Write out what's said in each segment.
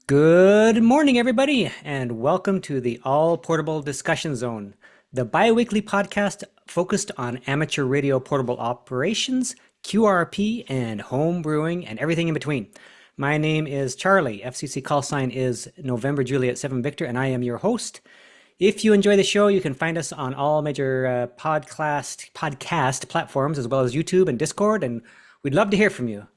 Good morning, everybody, and welcome to the All Portable Discussion Zone, the biweekly podcast focused on amateur radio portable operations, QRP, and home brewing, and everything in between. My name is Charlie. FCC call sign is November Juliet 7 Victor, and I am your host. If you enjoy the show, you can find us on all major podcast platforms, as well as YouTube and Discord, and we'd love to hear from you.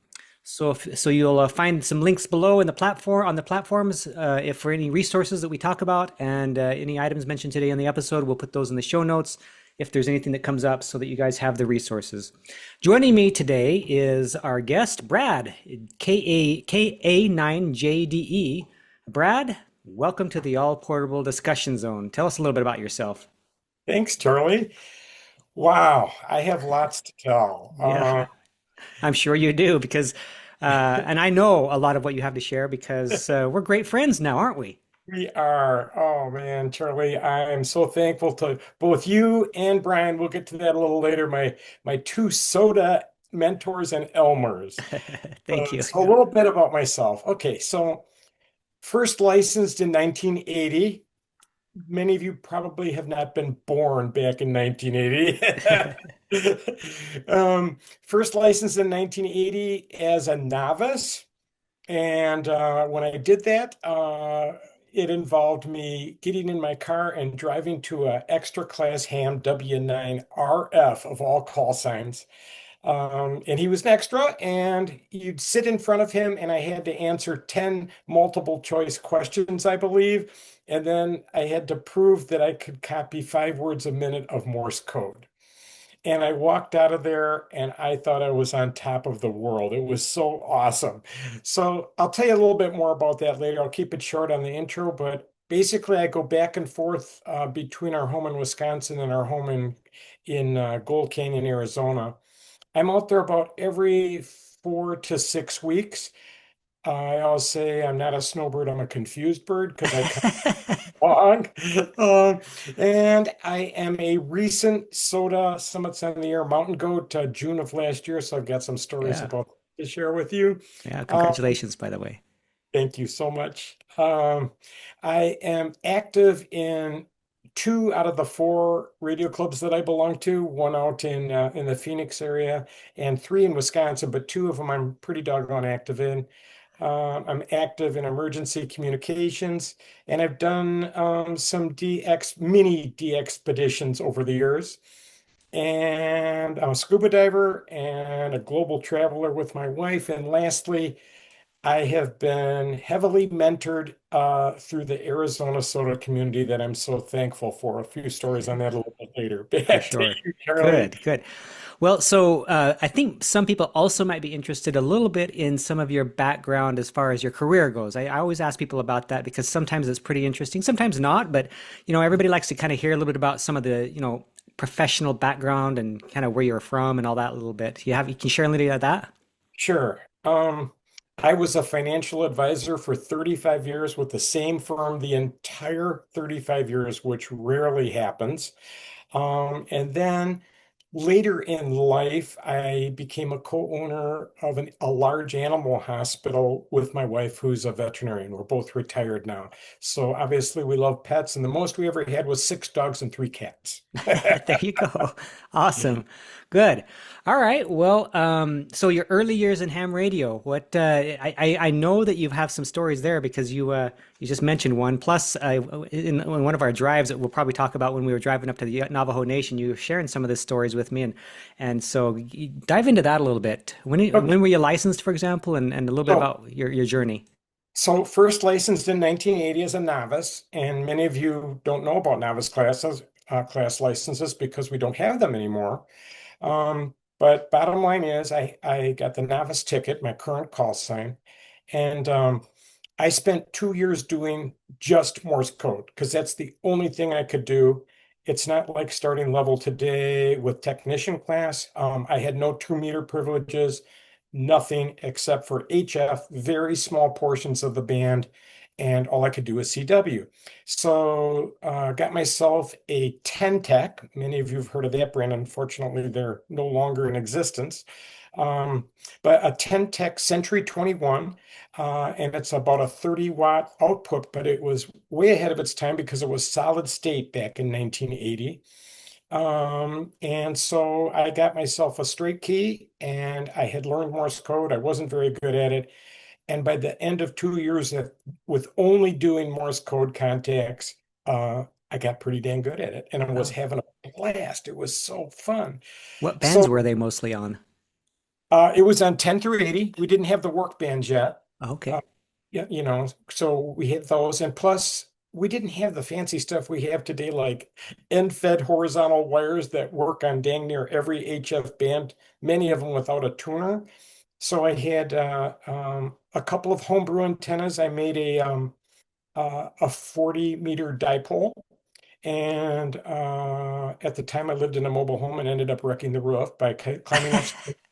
So you'll find some links below in the platform on the platforms if for any resources that we talk about and any items mentioned today in the episode, we'll put those in the show notes if there's anything that comes up so that you guys have the resources. Joining me today is our guest, Brad, KA9JDE. Brad, welcome to the All Portable Discussion Zone. Tell us a little bit about yourself. Thanks, Charlie. Wow, I have lots to tell. Yeah, I'm sure you do because, and I know a lot of what you have to share because we're great friends now, aren't we? We are. Oh man, Charlie, I am so thankful to both you and Brian. We'll get to that a little later. My two SOTA mentors and Elmers. Thank you. So a little bit about myself. Okay, so first licensed in 1980. Many of you probably have not been born back in 1980. First licensed in 1980 as a novice. And when I did that, it involved me getting in my car and driving to a extra class ham W9 RF of all call signs. And he was an extra, and you'd sit in front of him, and I had to answer 10 multiple choice questions, I believe. And then I had to prove that I could copy 5 words a minute of Morse code. And I walked out of there and I thought I was on top of the world. It was so awesome. So I'll tell you a little bit more about that later. I'll keep it short on the intro, but basically I go back and forth between our home in Wisconsin and our home in Gold Canyon, Arizona. I'm out there about every 4 to 6 weeks. I always say I'm not a snowbird, I'm a confused bird because I come along. Um, and I am a recent SOTA Summits on the Air mountain goat, June of last year. So I've got some stories Yeah. about to share with you. Yeah. Um, Congratulations, by the way. Thank you so much. I am active in two out of the four radio clubs that I belong to, one out in the Phoenix area and three in Wisconsin, but two of them I'm pretty doggone active in. I'm active in emergency communications, and I've done some mini D expeditions over the years. And I'm a scuba diver and a global traveler with my wife. And lastly, I have been heavily mentored through the Arizona SOTA community that I'm so thankful for. A few stories on that a little bit later. For Back to sure. you, Charlie. Good, good. Well, I think some people also might be interested a little bit in some of your background as far as your career goes. I always ask people about that because sometimes it's pretty interesting, sometimes not, but everybody likes to kind of hear a little bit about some of the, professional background and kind of where you're from and all that a little bit. You can share a little bit of that? Sure. I was a financial advisor for 35 years with the same firm the entire 35 years, which rarely happens. And then later in life, I became a co-owner of a large animal hospital with my wife, who's a veterinarian. We're both retired now. So obviously we love pets, and the most we ever had was 6 dogs and 3 cats. There you go. Awesome. Good. All right. Well, so your early years in ham radio, I know that you have some stories there because you just mentioned one. Plus, in one of our drives that we'll probably talk about when we were driving up to the Navajo Nation, you were sharing some of the stories with me, and so dive into that a little bit. When were you licensed, for example, and a little bit So, about your journey? so first licensed in 1980 as a novice, and many of you don't know about novice class licenses because we don't have them anymore. But bottom line is, I got the novice ticket, my current call sign, and I spent 2 years doing just Morse code because that's the only thing I could do. It's not like starting level today with technician class. I had no 2 meter privileges, nothing except for HF, very small portions of the band, and all I could do was CW. So got myself a 10 tech. Many of you have heard of that brand. Unfortunately, they're no longer in existence. Um, but a 10 tech Century 21, and it's about a 30-watt output, but it was way ahead of its time because it was solid state back in 1980. And so I got myself a straight key and I had learned Morse code. I wasn't very good at it. And by the end of 2 years with only doing Morse code contacts, I got pretty dang good at it and I was Oh, having a blast. It was so fun. what bands So were they mostly on? it was on 10 through 80. We didn't have the Workbench yet. Uh, Okay. yeah, so we hit those. And plus, we didn't have the fancy stuff we have today, like end-fed horizontal wires that work on dang near every HF band, many of them without a tuner. So I had a couple of homebrew antennas. I made a 40-meter dipole. And at the time, I lived in a mobile home and ended up wrecking the roof by climbing up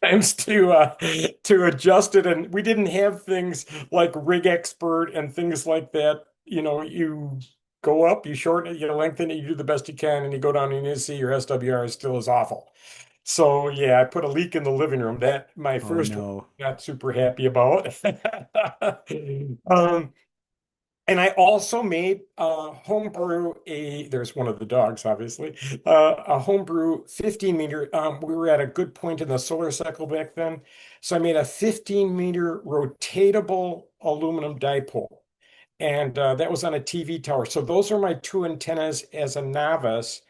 sometimes to adjust it. And we didn't have things like Rig Expert and things like that. You go up, you shorten it, you lengthen it, you do the best you can, and you go down and you see your SWR is still as awful. So yeah, I put a leak in the living room. That my Oh first one, no. not super happy about. Um, and I also made homebrew there's one of the dogs, obviously, a homebrew 15-meter. We were at a good point in the solar cycle back then. So I made a 15-meter rotatable aluminum dipole. And that was on a TV tower. So those are my two antennas as a novice.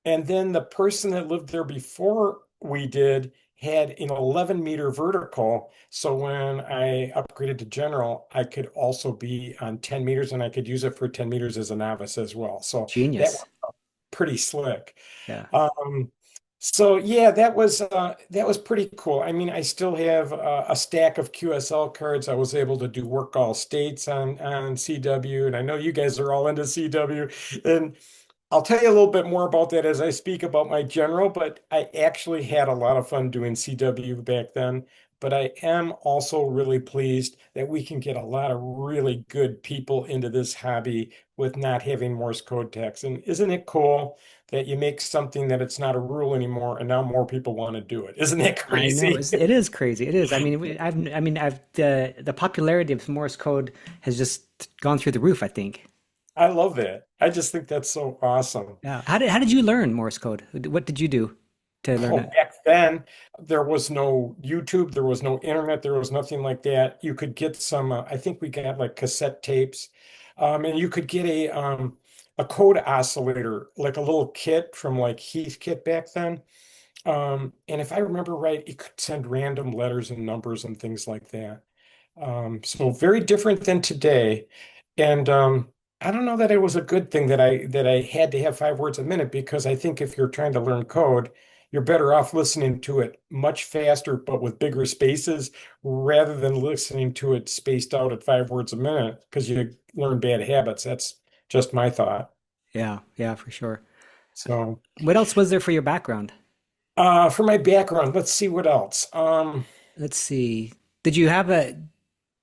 And then the person that lived there before we did had an 11-meter vertical. So when I upgraded to general, I could also be on 10 meters and I could use it for 10 meters as a novice as well. So that Genius. was pretty slick. Yeah. Um, so yeah, that was pretty cool. I mean, I still have a stack of QSL cards. I was able to do work all states on CW, and I know you guys are all into CW. And I'll tell you a little bit more about that as I speak about my general, but I actually had a lot of fun doing CW back then. But I am also really pleased that we can get a lot of really good people into this hobby with not having Morse code text. And isn't it cool that you make something that it's not a rule anymore and now more people want to do it? Isn't that I know crazy? it is crazy. It is. I mean, I've the popularity of Morse code has just gone through the roof, I think. I love that. I just think that's so awesome. Yeah. How did you learn Morse code? What did you do to learn Oh, it? back then, there was no YouTube, there was no internet, there was nothing like that. You could get some, I think we got like cassette tapes, and you could get a code oscillator, like a little kit from like Heathkit back then. And if I remember right, it could send random letters and numbers and things like that. So very different than today. And I don't know that it was a good thing that I had to have 5 words a minute because I think if you're trying to learn code, you're better off listening to it much faster, but with bigger spaces, rather than listening to it spaced out at 5 words a minute because you learn bad habits. That's just my thought. Yeah, yeah, for sure. So What else was there for your background? for my background, let's see what else. Let's see. Did you have a,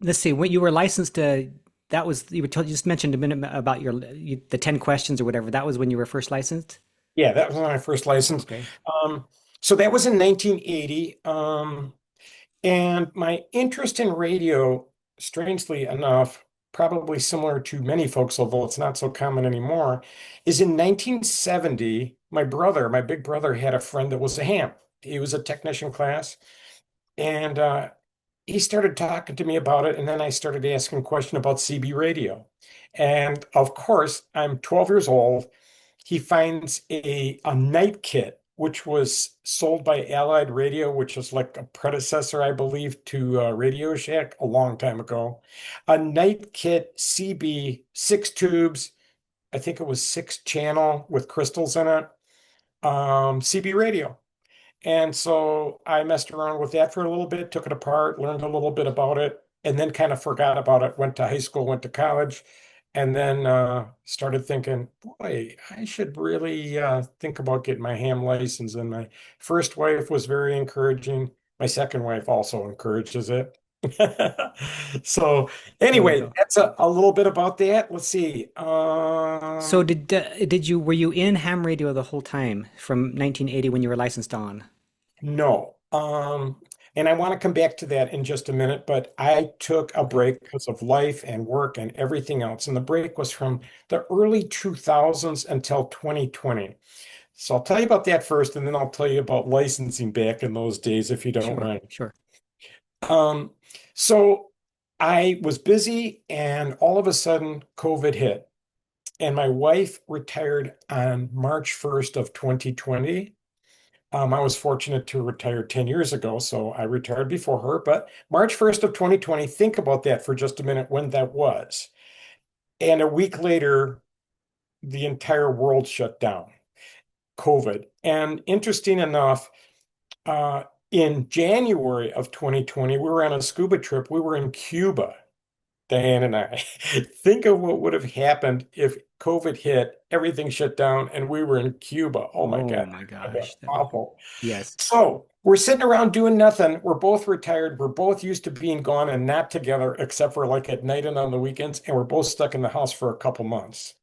let's see, when you were licensed to, that was, you just mentioned a minute about the 10 questions or whatever. That was when you were first licensed? Yeah, that was when I first licensed. Okay. So that was in 1980. And my interest in radio, strangely enough, probably similar to many folks, although it's not so common anymore, is in 1970. My big brother, had a friend that was a ham. He was a technician class, and he started talking to me about it. And then I started asking questions about CB radio. And of course, I'm 12 years old. He finds a night kit, which was sold by Allied Radio, which is like a predecessor, I believe, to Radio Shack a long time ago. A night kit CB, 6 tubes, I think it was 6 channel with crystals in it, CB radio. And so I messed around with that for a little bit, took it apart, learned a little bit about it, and then kind of forgot about it. Went to high school, went to college, and then started thinking, boy, I should really think about getting my ham license. And my first wife was very encouraging. My second wife also encourages it. So There you anyway, go. that's a little bit about that. Let's see. So were you in ham radio the whole time from 1980 when you were licensed on? No. And I want to come back to that in just a minute, but I took a Okay. break because of life and work and everything else. And the break was from the early 2000s until 2020. So I'll tell you about that first, and then I'll tell you about licensing back in those days, if you don't Sure. mind. Sure. Um, so I was busy, and all of a sudden, COVID hit. And my wife retired on March 1st of 2020. I was fortunate to retire 10 years ago, so I retired before her. But March 1st of 2020, think about that for just a minute when that was. And a week later, the entire world shut down, COVID. And interesting enough, uh, in January of 2020, we were on a scuba trip. We were in Cuba, Diane and I. Think of what would have happened if COVID hit, everything shut down, and we were in Cuba. Oh my Oh God, my that would have been gosh. That would. awful. Yes. So we're sitting around doing nothing. We're both retired. We're both used to being gone and not together, except for like at night and on the weekends. And we're both stuck in the house for a couple months.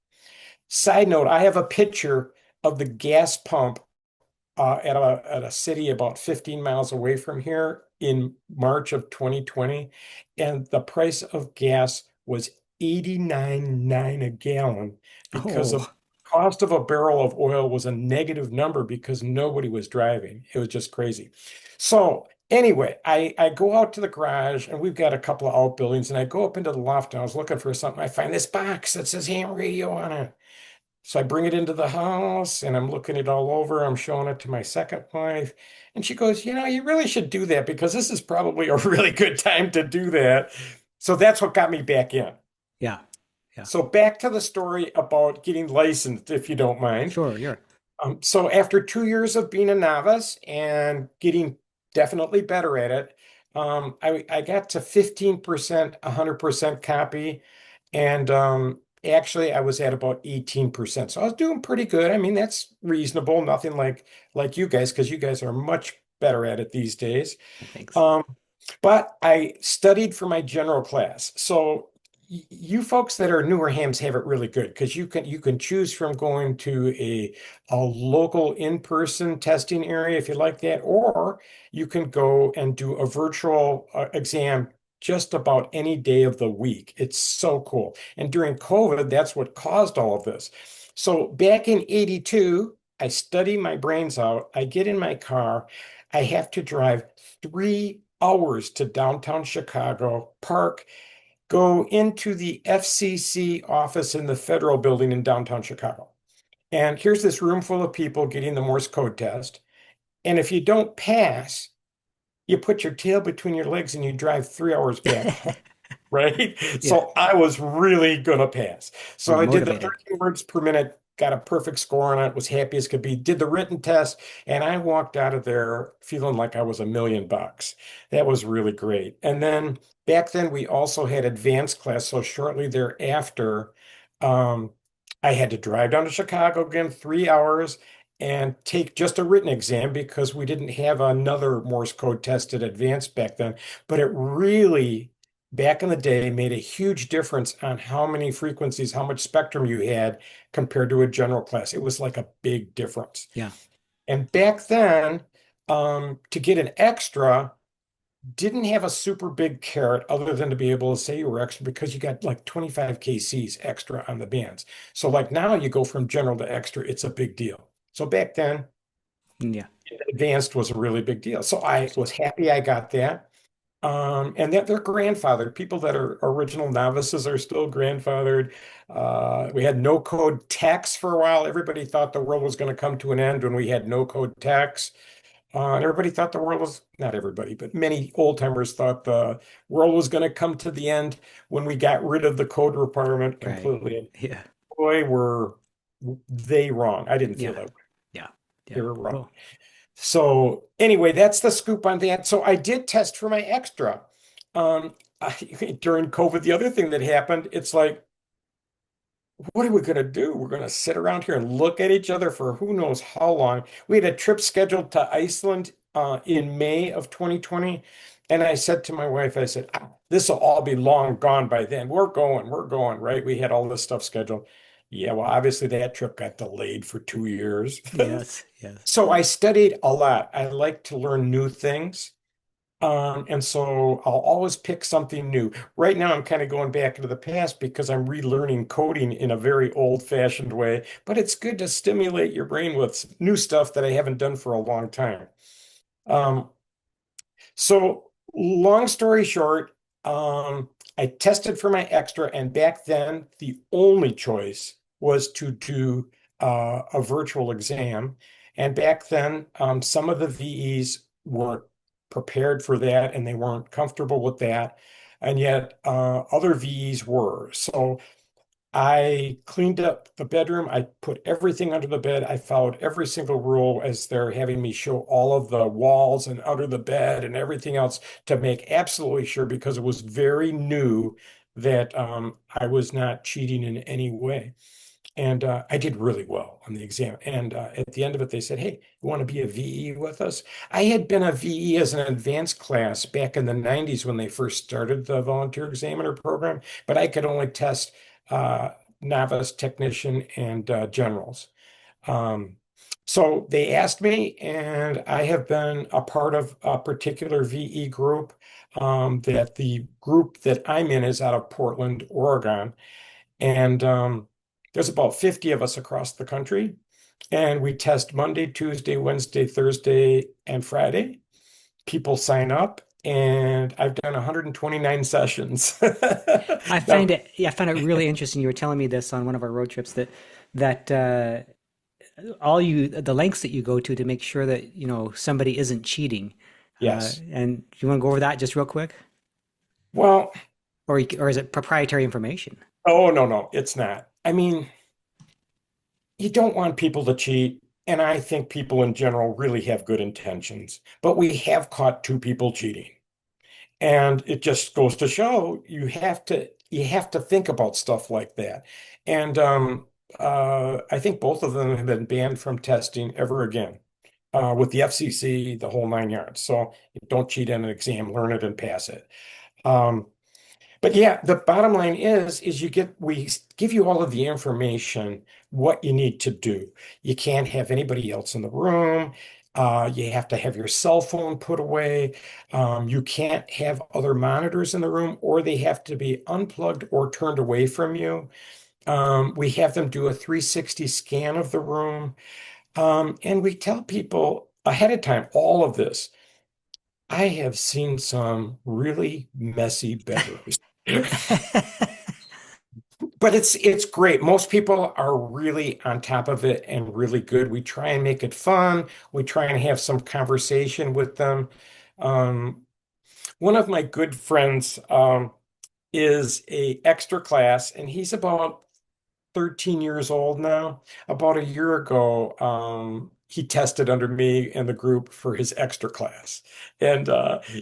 Side note, I have a picture of the gas pump at a city about 15 miles away from here in March of 2020, and the price of gas was 89.9 a gallon because of Oh, cost of a barrel of oil was a negative number because nobody was driving. It was just crazy. So anyway, I go out to the garage and we've got a couple of outbuildings, and I go up into the loft and I was looking for something. I find this box that says ham radio on it. So I bring it into the house and I'm looking it all over. I'm showing it to my second wife. And she goes, you really should do that because this is probably a really good time to do that. So that's what got me back in. yeah. Yeah. So back to the story about getting licensed, if you don't mind. Sure. Sure. So after 2 years of being a novice and getting definitely better at it, I got to 15%, 100% copy. And actually, I was at about 18%. So I was doing pretty good. I mean, that's reasonable. Nothing like you guys, because you guys are much better at it these days. Thanks. Um, but I studied for my general class. So you folks that are newer hams have it really good because you can choose from going to a local in-person testing area if you like that, or you can go and do a virtual exam just about any day of the week. It's so cool. And during COVID, that's what caused all of this. So back in 82, I study my brains out. I get in my car. I have to drive 3 hours to downtown Chicago, park, go into the FCC office in the federal building in downtown Chicago. And here's this room full of people getting the Morse code test. And if you don't pass, you put your tail between your legs and you drive 3 hours back home, right? Yeah. So I was really gonna pass. You're So I did the motivated. 13 words per minute, got a perfect score on it, was happy as could be, did the written test, and I walked out of there feeling like I was $1 million. That was really great. And then back then we also had advanced class. So shortly thereafter, um, I had to drive down to Chicago again, 3 hours. And take just a written exam because we didn't have another Morse code test at advanced back then. But it really back in the day made a huge difference on how many frequencies, how much spectrum you had compared to a general class. It was like a big difference. Yeah. And back then, to get an extra, didn't have a super big carrot other than to be able to say you were extra because you got like 25 kcs extra on the bands. So like now you go from general to extra, it's a big deal. So back then, Yeah. advanced was a really big deal. So I was happy I got that. And that they're grandfathered. People that are original novices are still grandfathered. We had no code techs for a while. Everybody thought the world was going to come to an end when we had no code techs. And everybody thought the world was, not everybody, but many old timers thought the world was going to come to the end when we got rid of the code requirement Right. completely. And Yeah. boy, were they wrong. I didn't feel Yeah. that way. Yeah. They Yeah. were wrong. Cool. So anyway, that's the scoop on that. So I did test for my extra. Um, During COVID, the other thing that happened, it's like, what are we going to do? We're going to sit around here and look at each other for who knows how long. We had a trip scheduled to Iceland in May of 2020. And I said to my wife, I said, this will all be long gone by then. We're going, right? We had all this stuff scheduled. Yeah, well, obviously that trip got delayed for 2 years. Yes. Yes. So I studied a lot. I like to learn new things. And so I'll always pick something new. Right now, I'm kind of going back into the past because I'm relearning coding in a very old-fashioned way, but it's good to stimulate your brain with new stuff that I haven't done for a long time. Um, so long story short, I tested for my extra, and back then the only choice was to do a virtual exam. And back then, some of the VEs weren't prepared for that, and they weren't comfortable with that, and yet other VEs were. So I cleaned up the bedroom. I put everything under the bed. I followed every single rule as they're having me show all of the walls and under the bed and everything else to make absolutely sure, because it was very new, that I was not cheating in any way. And I did really well on the exam. And at the end of it, they said, "Hey, you want to be a VE with us?" I had been a VE as an advanced class back in the 90s when they first started the volunteer examiner program, but I could only test uh, novice, technician, and generals. Um, so they asked me, and I have been a part of a particular VE group. That the group that I'm in is out of Portland, Oregon. And there's about 50 of us across the country. And we test Monday, Tuesday, Wednesday, Thursday, and Friday. People sign up, and I've done 129 sessions. Now, I find it really interesting. You were telling me this on one of our road trips that the lengths that you go to make sure that somebody isn't cheating. yes. And you want to go over that just real quick, Well, or is it proprietary information? oh, no, no, it's not. I mean, you don't want people to cheat. And I think people in general really have good intentions. But we have caught two people cheating. And it just goes to show you have to think about stuff like that. And I think both of them have been banned from testing ever again with the FCC, the whole nine yards. So don't cheat in an exam, learn it and pass it. Um, but yeah, the bottom line is we give you all of the information, what you need to do. You can't have anybody else in the room. You have to have your cell phone put away. You can't have other monitors in the room, or they have to be unplugged or turned away from you. We have them do a 360 scan of the room. And we tell people ahead of time all of this. I have seen some really messy bedrooms. But it's great. Most people are really on top of it and really good. We try and make it fun. We try and have some conversation with them. Um, One of my good friends is a extra class, and he's about 13 years old now. About a year ago, he tested under me and the group for his extra class. And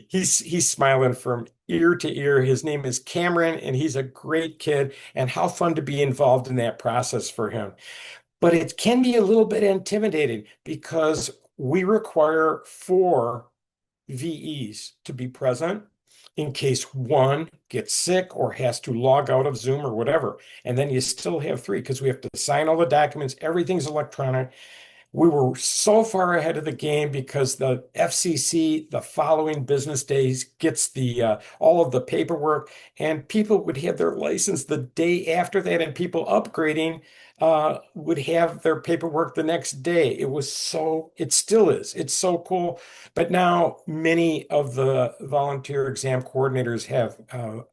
he's smiling from ear to ear. His name is Cameron, and he's a great kid. And how fun to be involved in that process for him. But it can be a little bit intimidating because we require four VEs to be present in case one gets sick or has to log out of Zoom or whatever. And then you still have three because we have to sign all the documents. Everything's electronic. We were so far ahead of the game because the FCC, the following business days, gets the all of the paperwork, and people would have their license the day after that, and people upgrading would have their paperwork the next day. It still is. It's so cool. But now many of the volunteer exam coordinators have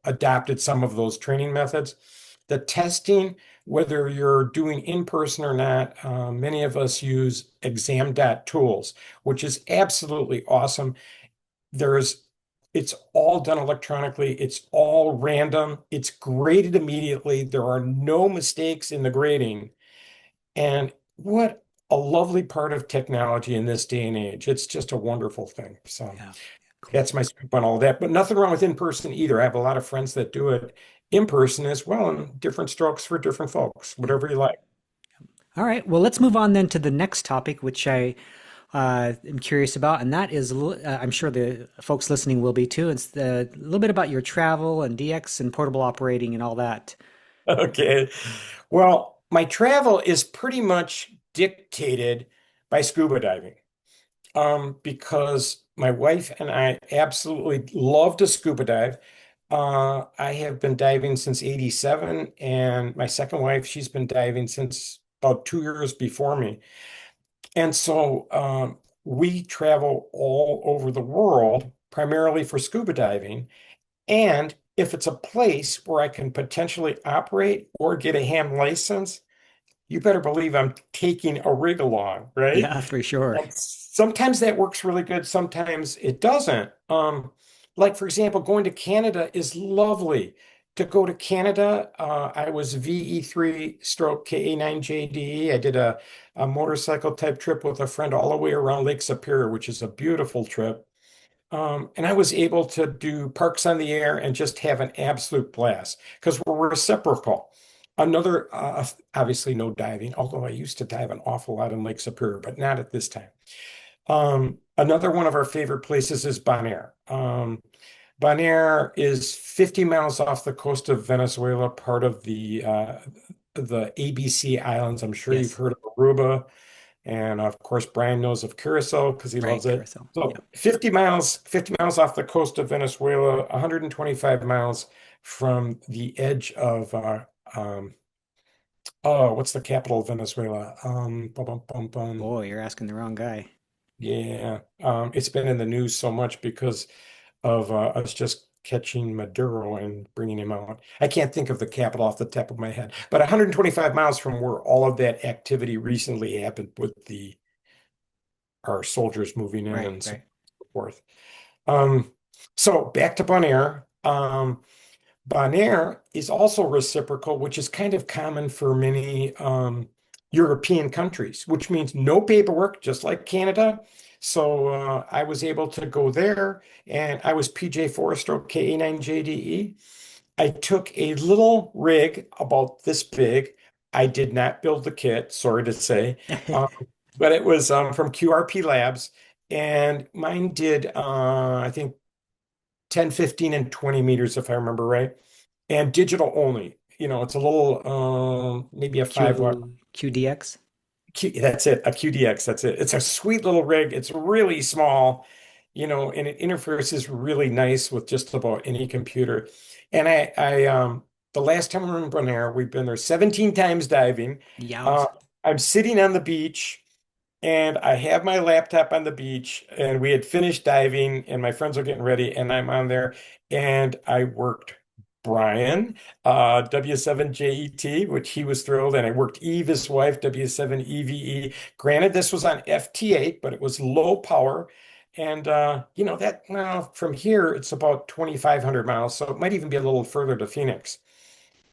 adopted some of those training methods. The testing, whether you're doing in person or not, many of us use exam.tools, which is absolutely awesome. There's it's all done electronically. It's all random. It's graded immediately. There are no mistakes in the grading. And what a lovely part of technology in this day and age. It's just a wonderful thing. So Yeah, cool. that's my scoop on all of that. But nothing wrong with in person either. I have a lot of friends that do it in person as well, and different strokes for different folks, Yeah. whatever you like. All right. Well, let's move on then to the next topic, which I am curious about, and that is, I'm sure the folks listening will be too. It's a little bit about your travel and DX and portable operating and all that. Okay. Well, my travel is pretty much dictated by scuba diving. Because my wife and I absolutely love to scuba dive. I have been diving since '87, and my second wife, she's been diving since about 2 years before me. And so we travel all over the world, primarily for scuba diving. And if it's a place where I can potentially operate or get a ham license, you better believe I'm taking a rig along, right? Yeah, for sure. And sometimes that works really good, sometimes it doesn't. Like for example, going to Canada is lovely. To go to Canada, I was VE3 stroke KA9JDE. I did a motorcycle type trip with a friend all the way around Lake Superior, which is a beautiful trip. And I was able to do parks on the air and just have an absolute blast because we're reciprocal. Another, obviously, no diving, although I used to dive an awful lot in Lake Superior, but not at this time. Another one of our favorite places is Bonaire. Bonaire is 50 miles off the coast of Venezuela, part of the ABC Islands. I'm sure you've Yes. heard of Aruba. And of course, Brian knows of Curacao because he Right, loves it. carousel. Yeah. So 50 miles off the coast of Venezuela, 125 miles from the edge of oh, what's the capital of Venezuela? Bum, bum, bum, bum. Boy, you're asking the wrong guy. Yeah, it's been in the news so much because of us just catching Maduro and bringing him out. I can't think of the capital off the top of my head, but 125 miles from where all of that activity recently happened with the our soldiers moving in Right, and so right. forth. Um, so back to Bonaire. Bonaire is also reciprocal, which is kind of common for many European countries, which means no paperwork, just like Canada. So I was able to go there, and I was PJ4 stroke KA9JDE. I took a little rig about this big. I did not build the kit, sorry to say, um, but it was from QRP Labs, and mine did, I think, 10, 15, and 20 meters, if I remember right, and digital only. It's a little, maybe a 5 watt. QDX? That's it, a QDX. That's it. It's a sweet little rig. It's really small, and it interfaces really nice with just about any computer. And the last time we were in Bonaire, we've been there 17 times diving. Uh, Yows. I'm sitting on the beach and I have my laptop on the beach, and we had finished diving, and my friends are getting ready, and I'm on there, and I worked Brian, W7JET, which he was thrilled, and I worked Eve, his wife, W7EVE. Granted, this was on FT8, but it was low power, and that well, from here it's about 2,500 miles, so it might even be a little further to Phoenix.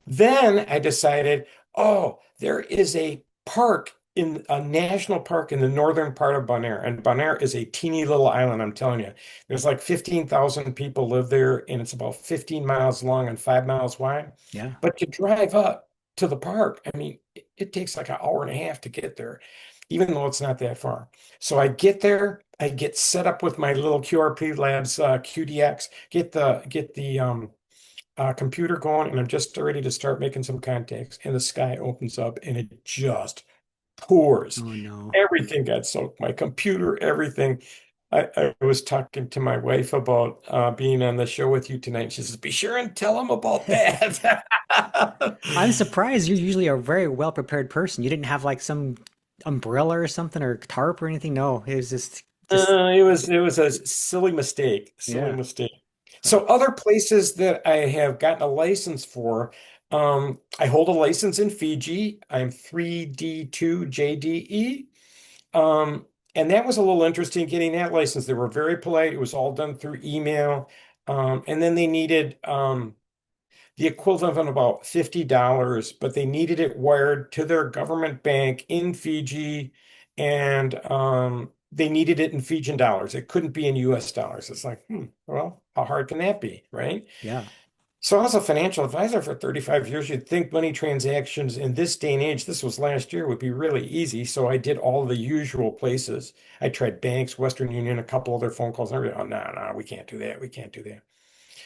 Then I decided, oh, there is a park in a national park in the northern part of Bonaire. And Bonaire is a teeny little island, I'm telling you. There's like 15,000 people live there, and it's about 15 miles long and 5 miles wide. Yeah. But to drive up to the park, I mean, it takes like an hour and a half to get there, even though it's not that far. So I get there, I get set up with my little QRP Labs QDX, get the computer going, and I'm just ready to start making some contacts. And the sky opens up and it just pours. Oh no. Everything got soaked. My computer, everything. I was talking to my wife about being on the show with you tonight. She says, "Be sure and tell them about that." I'm surprised you're usually a very well prepared person. You didn't have like some umbrella or something or tarp or anything. No, it was just It was a silly mistake. Silly yeah. mistake. Oh, So other places that I have gotten a license for, I hold a license in Fiji. I'm 3D2 JDE. And that was a little interesting getting that license. They were very polite. It was all done through email. And then they needed the equivalent of about $50, but they needed it wired to their government bank in Fiji, and they needed it in Fijian dollars. It couldn't be in US dollars. It's like, well, how hard can that be, right? yeah. So I was a financial advisor for 35 years. You'd think money transactions in this day and age, this was last year, would be really easy. So I did all the usual places. I tried banks, Western Union, a couple other phone calls, and everything. Oh, no, no, we can't do that. We can't do that.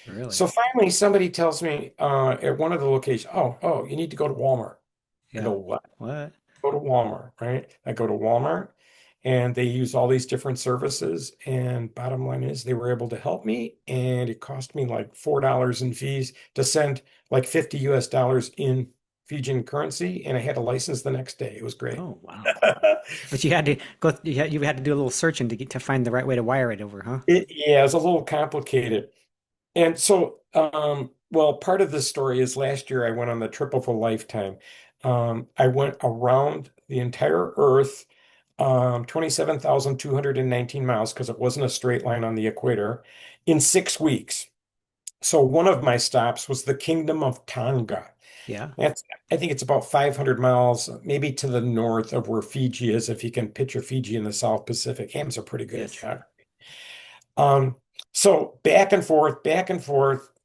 Really. So finally, somebody tells me at one of the locations, oh, you need to go to Walmart. I go, Yeah. what? What? Go to Walmart, right? I go to Walmart, and they use all these different services. And bottom line is they were able to help me, and it cost me like $4 in fees to send like 50 US dollars in Fijian currency, and I had a license the next day. It was great. Oh, wow. But you had to go, you had to do a little searching to get to find the right way to wire it over, huh? Yeah, it was a little complicated. And so, well, part of this story is last year I went on the trip of a lifetime. I went around the entire Earth, 27,219 miles, because it wasn't a straight line on the equator, in 6 weeks. So one of my stops was the Kingdom of Tonga. Yeah. That's, I think it's about 500 miles, maybe to the north of where Fiji is, if you can picture Fiji in the South Pacific. Hams are pretty good at Yes. geography. Um, so back and forth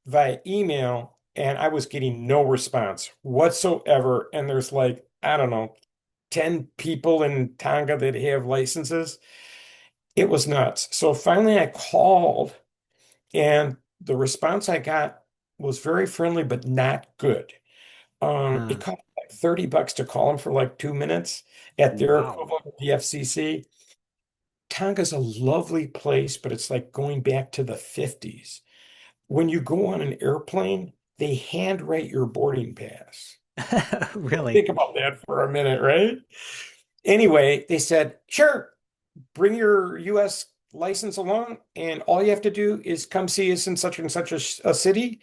via email, and I was getting no response whatsoever. And there's like, I don't know, 10 people in Tonga that have licenses. It was nuts. So finally I called, and the response I got was very friendly, but not good. It Huh. cost like $30 to call them for like 2 minutes at their Wow. equivalent of the FCC. Tonga's a lovely place, but it's like going back to the 50s. When you go on an airplane, they handwrite your boarding pass. Really? Think about that for a minute, right? Anyway, they said, sure, bring your US license along, and all you have to do is come see us in such and such a city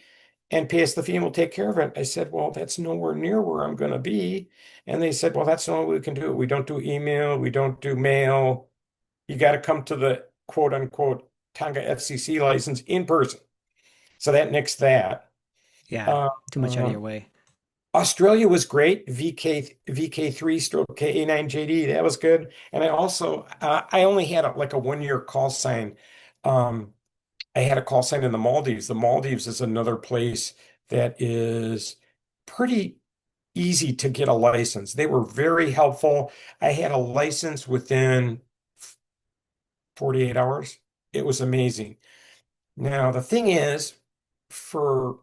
and pay us the fee, and we'll take care of it. I said, well, that's nowhere near where I'm going to be. And they said, well, that's the only way we can do it. We don't do email, we don't do mail. You got to come to the quote unquote Tonga FCC license in person. So that nixed that. Yeah. Uh, Too much out of uh, your way. Australia was great. VK3 stroke KA9JDE. That was good. And I also I only had like a 1 year call sign. Um, I had a call sign in the Maldives. The Maldives is another place that is pretty easy to get a license. They were very helpful. I had a license within 48 hours. It was amazing. Now, the thing is, for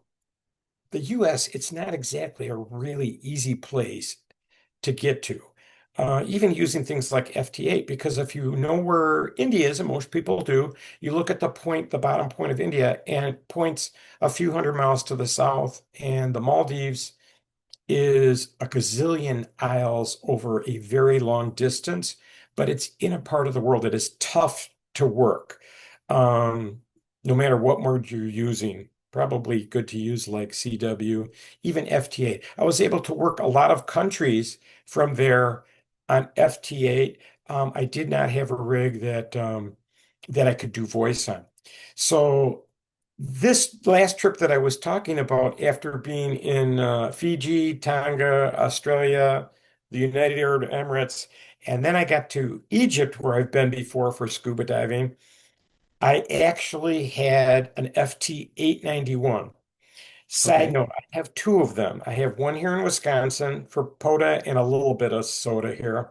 the US, it's not exactly a really easy place to get to. Even using things like FT8, because if you know where India is, and most people do, you look at the point, the bottom point of India, and it points a few hundred miles to the south, and the Maldives is a gazillion isles over a very long distance, but it's in a part of the world that is tough to work. Um, no matter what mode you're using, probably good to use like CW, even FT8. I was able to work a lot of countries from there on FT8. I did not have a rig that I could do voice on. So this last trip that I was talking about, after being in Fiji, Tonga, Australia, the United Arab Emirates, and then I got to Egypt, where I've been before for scuba diving, I actually had an FT 891. Side Okay. note, I have two of them. I have one here in Wisconsin for POTA and a little bit of SOTA here.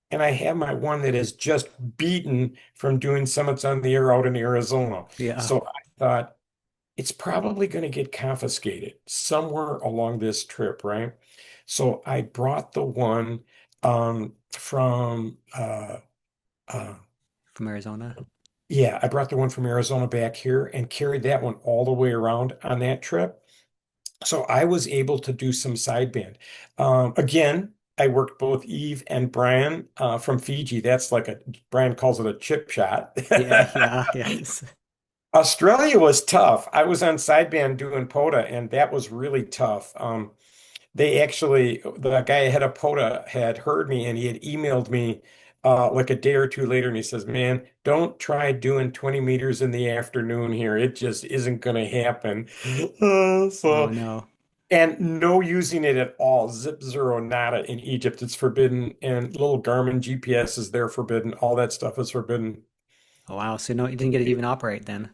And I have my one that is just beaten from doing summits on the air out in Arizona. Yeah. So I thought, it's probably going to get confiscated somewhere along this trip, right? So I brought the one from uh, From Arizona. yeah, I brought the one from Arizona back here and carried that one all the way around on that trip. So I was able to do some sideband. Again, I worked both Eve and Brian from Fiji. That's like a Brian calls it a chip shot. Yeah. Yeah. Yes. Australia was tough. I was on sideband doing POTA, and that was really tough. They actually, the guy ahead of POTA had heard me, and he had emailed me like a day or two later, and he says, "Man, don't try doing 20 meters in the afternoon here. It just isn't going to happen." Oh So, no. and no using it at all. Zip zero nada in Egypt. It's forbidden, and little Garmin GPS is there forbidden. All that stuff is forbidden. Oh wow. So no, you didn't get to even operate then.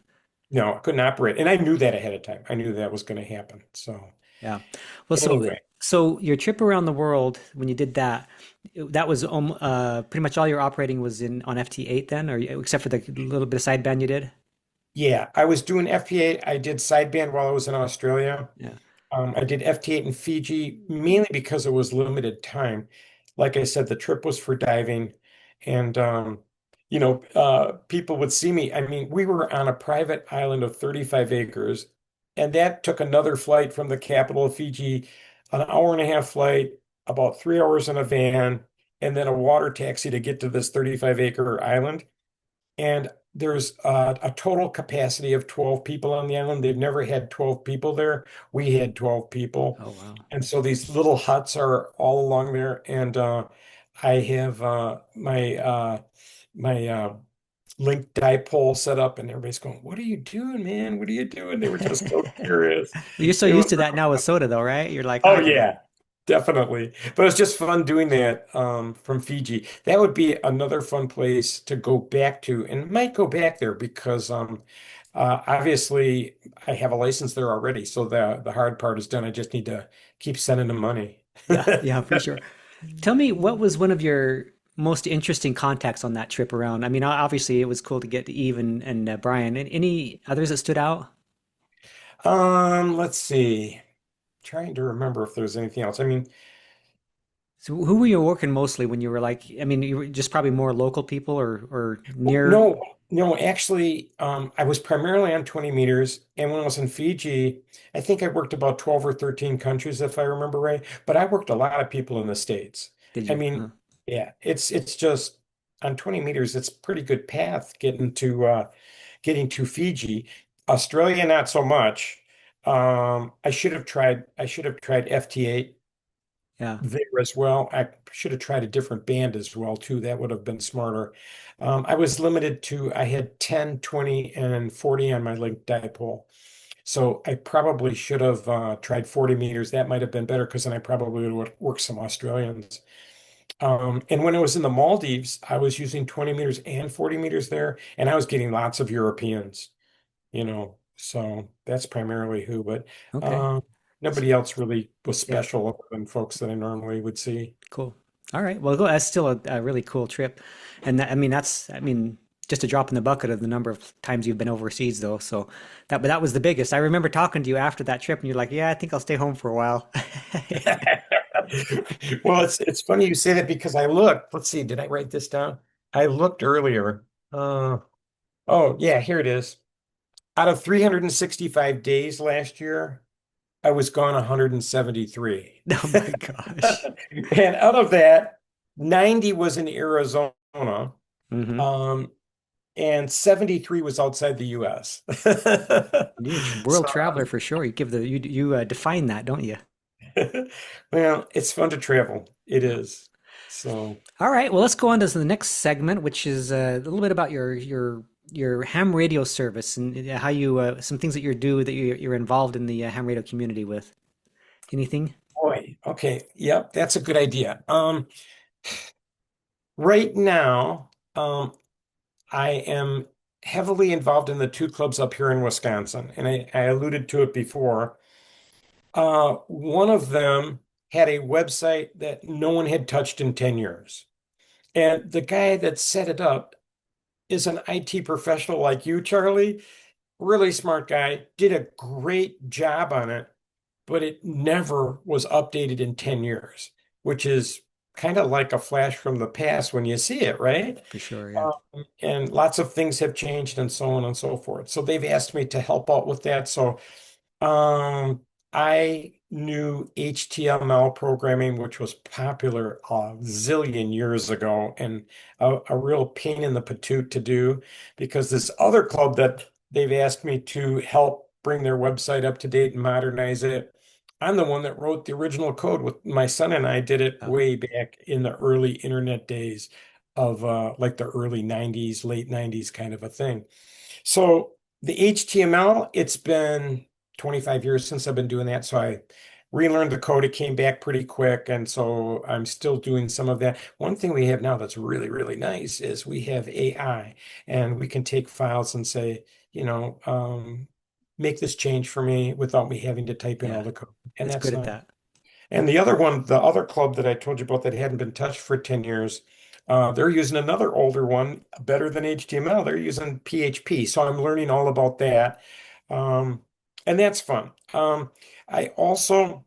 No, I couldn't operate. And I knew that ahead of time. I knew that was going to happen. So Yeah. Well, anyway, so your trip around the world when you did that, that was pretty much all your operating was in on FT8 then, or except for the little bit of sideband you did? yeah, I was doing FP8. I did sideband while I was in Australia. Yeah. I did FT8 in Fiji mainly because it was limited time. Like I said, the trip was for diving. And people would see me. I mean, we were on a private island of 35 acres, and that took another flight from the capital of Fiji, an hour and a half flight, about 3 hours in a van, and then a water taxi to get to this 35-acre island. And there's a total capacity of 12 people on the island. They've never had 12 people there. We had 12 people. Oh, wow. And so these little huts are all along there. And I have my link dipole set up, and everybody's going, "What are you doing, man? What are you doing?" They were just so curious. You're so It was used to that now with SOTA, though, right? You're like, Oh I can. yeah, definitely. But it's just fun doing that from Fiji. That would be another fun place to go back to, and might go back there because obviously I have a license there already. So the hard part is done. I just need to keep sending them money. Yeah, yeah, for sure. Tell me, what was one of your most interesting contacts on that trip around? I mean, obviously, it was cool to get to Eve and Brian. And any others that stood out? Let's see. Trying to remember if there's anything else. I mean, So, who were you working mostly when you were like? I mean, you were just probably more local people or near. no, no, actually, I was primarily on 20 meters. And when I was in Fiji, I think I worked about 12 or 13 countries, if I remember right. But I worked a lot of people in the States. Did I you? mean, Huh. yeah, it's just on 20 meters, it's a pretty good path getting to Fiji. Australia, not so much. I should have tried FT8 Yeah. there as well. I should have tried a different band as well too. That would have been smarter. I was limited to I had 10, 20, and 40 on my link dipole. So I probably should have tried 40 meters. That might have been better because then I probably would work some Australians. And when I was in the Maldives, I was using 20 meters and 40 meters there, and I was getting lots of Europeans, So that's primarily who, but Okay. um, nobody else really was Yeah. special other than folks that I normally would see. Cool. All right. Well, that's still a really cool trip, and I mean I mean just a drop in the bucket of the number of times you've been overseas, though. So but that was the biggest. I remember talking to you after that trip, and you're like, "Yeah, I think I'll stay home for a while." Well, it's funny you say that because I looked. Let's see, did I write this down? I looked earlier. Oh, yeah, here it is. Out of 365 days last year, I was gone 173. Oh my gosh. And out of that, 90 was in Arizona, Hmm. um, and 73 was outside the US. You're a So, world traveler for sure. You give the you define that, don't you? well, it's fun to travel. It Yeah. is. So, All right. Well, let's go on to the next segment, which is a little bit about your ham radio service and how you some things that you do that you're involved in the ham radio community with. Anything? boy, okay, yep, that's a good idea. Right now, I am heavily involved in the two clubs up here in Wisconsin, and I alluded to it before. One of them had a website that no one had touched in 10 years. And the guy that set it up is an IT professional like you, Charlie. Really smart guy, did a great job on it, but it never was updated in 10 years, which is kind of like a flash from the past when you see it, right? For sure, yeah. And lots of things have changed and so on and so forth. So they've asked me to help out with that. So um, I knew HTML programming, which was popular a zillion years ago, and a real pain in the patoot to do because this other club that they've asked me to help bring their website up to date and modernize it. I'm the one that wrote the original code with my son, and I did it Oh, way back in the early internet days of like the early 90s, late 90s kind of a thing. So the HTML, it's been 25 years since I've been doing that. So I relearned the code. It came back pretty quick. And so I'm still doing some of that. One thing we have now that's really, really nice is we have AI and we can take files and say, make this change for me without me having to type in all yeah. the code. And It's that's good at nice. that. And the other one, the other club that I told you about that hadn't been touched for 10 years, they're using another older one, better than HTML. They're using PHP. So I'm learning all about that. Um, and that's fun. I also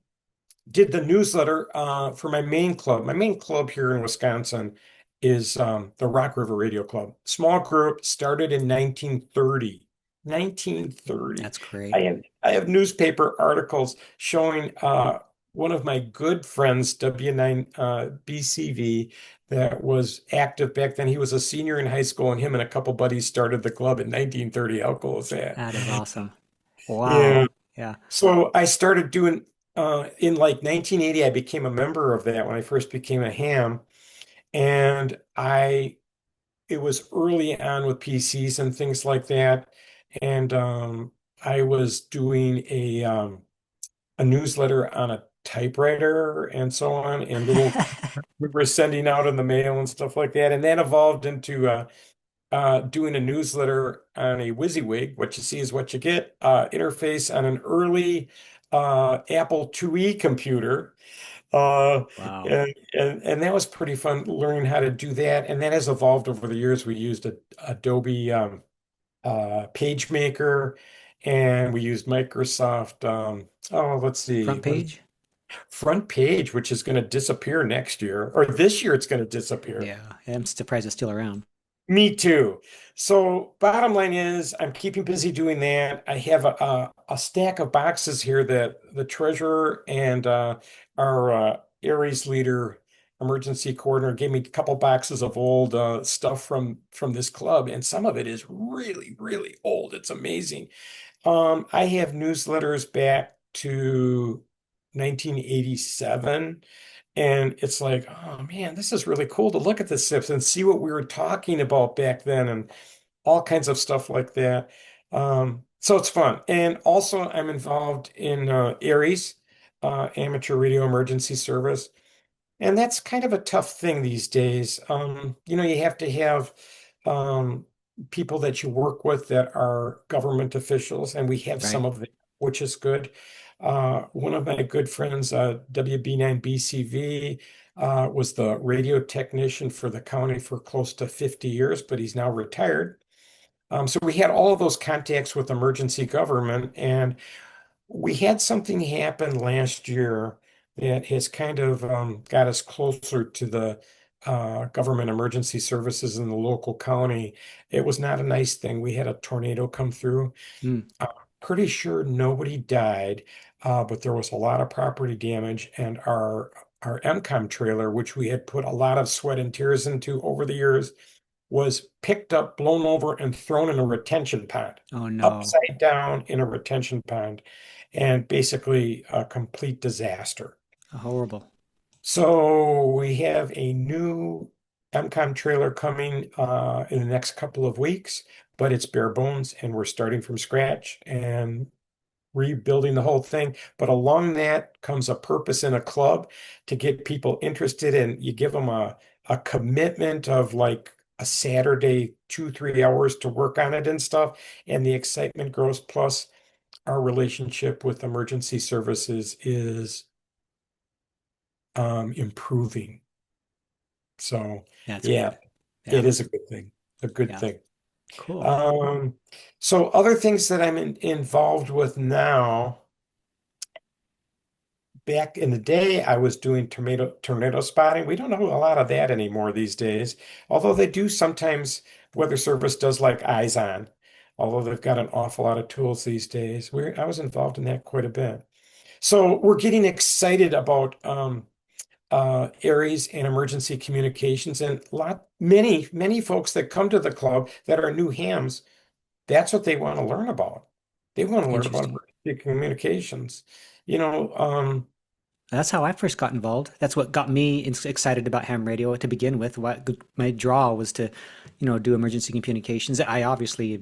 did the newsletter for my main club here in Wisconsin. is the Rock River Radio Club. Small group, started in 1930. 1930. That's great. I have newspaper articles showing one of my good friends, W9 BCV, that was active back then. He was a senior in high school, and him and a couple buddies started the club in 1930. How cool is that? That is awesome. Yeah. Wow. Yeah. So I started doing in like 1980, I became a member of that when I first became a ham. And it was early on with PCs and things like that. And I was doing a newsletter on a typewriter and so on, and little we were sending out in the mail and stuff like that. And that evolved into doing a newsletter on a WYSIWYG. What you see is what you get. Interface on an early Apple IIe computer. Uh, Wow. and that was pretty fun learning how to do that. And that has evolved over the years. We used Adobe PageMaker, and we used Microsoft. Let's see, Front page? Front Page, which is going to disappear next year, or this year it's going to disappear. Yeah. I'm surprised it's still around. Me too. So bottom line is I'm keeping busy doing that. I have a stack of boxes here that the treasurer and our Aries leader, emergency coordinator, gave me a couple boxes of old stuff from this club, and some of it is really, really old. It's amazing. I have newsletters back to 1987. And it's like, oh man, this is really cool to look at the SIPs and see what we were talking about back then and all kinds of stuff like that. So it's fun. And also, I'm involved in ARES, Amateur Radio Emergency Service. And that's kind of a tough thing these days. You have to have um, people that you work with that are government officials, and we have some Right. of them, which is good. One of my good friends, WB9BCV, was the radio technician for the county for close to 50 years, but he's now retired. So we had all of those contacts with emergency government, and we had something happen last year that has kind of got us closer to the government emergency services in the local county. It was not a nice thing. We had a tornado come through. Mm. I'm pretty sure nobody died, but there was a lot of property damage, and our MCOM trailer, which we had put a lot of sweat and tears into over the years, was picked up, blown over, and thrown in a retention pond, Oh no. upside down in a retention pond, and basically a complete disaster. Horrible. So we have a new MCOM trailer coming in the next couple of weeks, but it's bare bones, and we're starting from scratch and rebuilding the whole thing. But along that comes a purpose in a club to get people interested, and you give them a commitment of like a Saturday, 2, 3 hours to work on it and stuff. And the excitement grows. Plus, our relationship with emergency services is improving. So, That's yeah, good. Yeah. it is a good thing. A good Yeah. thing. Cool. Um, so other things that I'm involved with now. Back in the day, I was doing tornado spotting. We don't know a lot of that anymore these days, although they do sometimes. Weather Service does like eyes on, although they've got an awful lot of tools these days. I was involved in that quite a bit. So we're getting excited about ARES and emergency communications, and many folks that come to the club that are new hams. That's what they want to learn about. They want to learn about Interesting. emergency communications. You know, That's how I first got involved. That's what got me excited about ham radio to begin with. What my draw was to, do emergency communications. I obviously,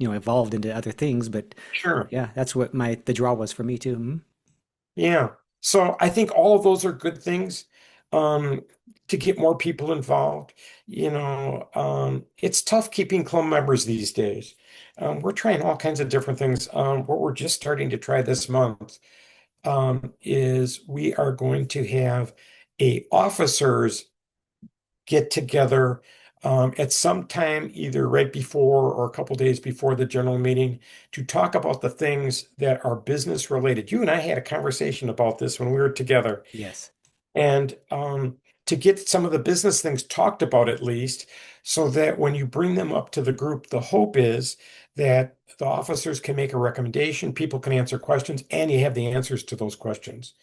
evolved into other things, but sure. yeah, that's what the draw was for me too. Mhm. Yeah. So I think all of those are good things um, to get more people involved. It's tough keeping club members these days. We're trying all kinds of different things. What we're just starting to try this month is we are going to have a officers get together at some time, either right before or a couple days before the general meeting, to talk about the things that are business related. You and I had a conversation about this when we were together. Yes. And to get some of the business things talked about at least, so that when you bring them up to the group, the hope is that the officers can make a recommendation, people can answer questions, and you have the answers to those questions.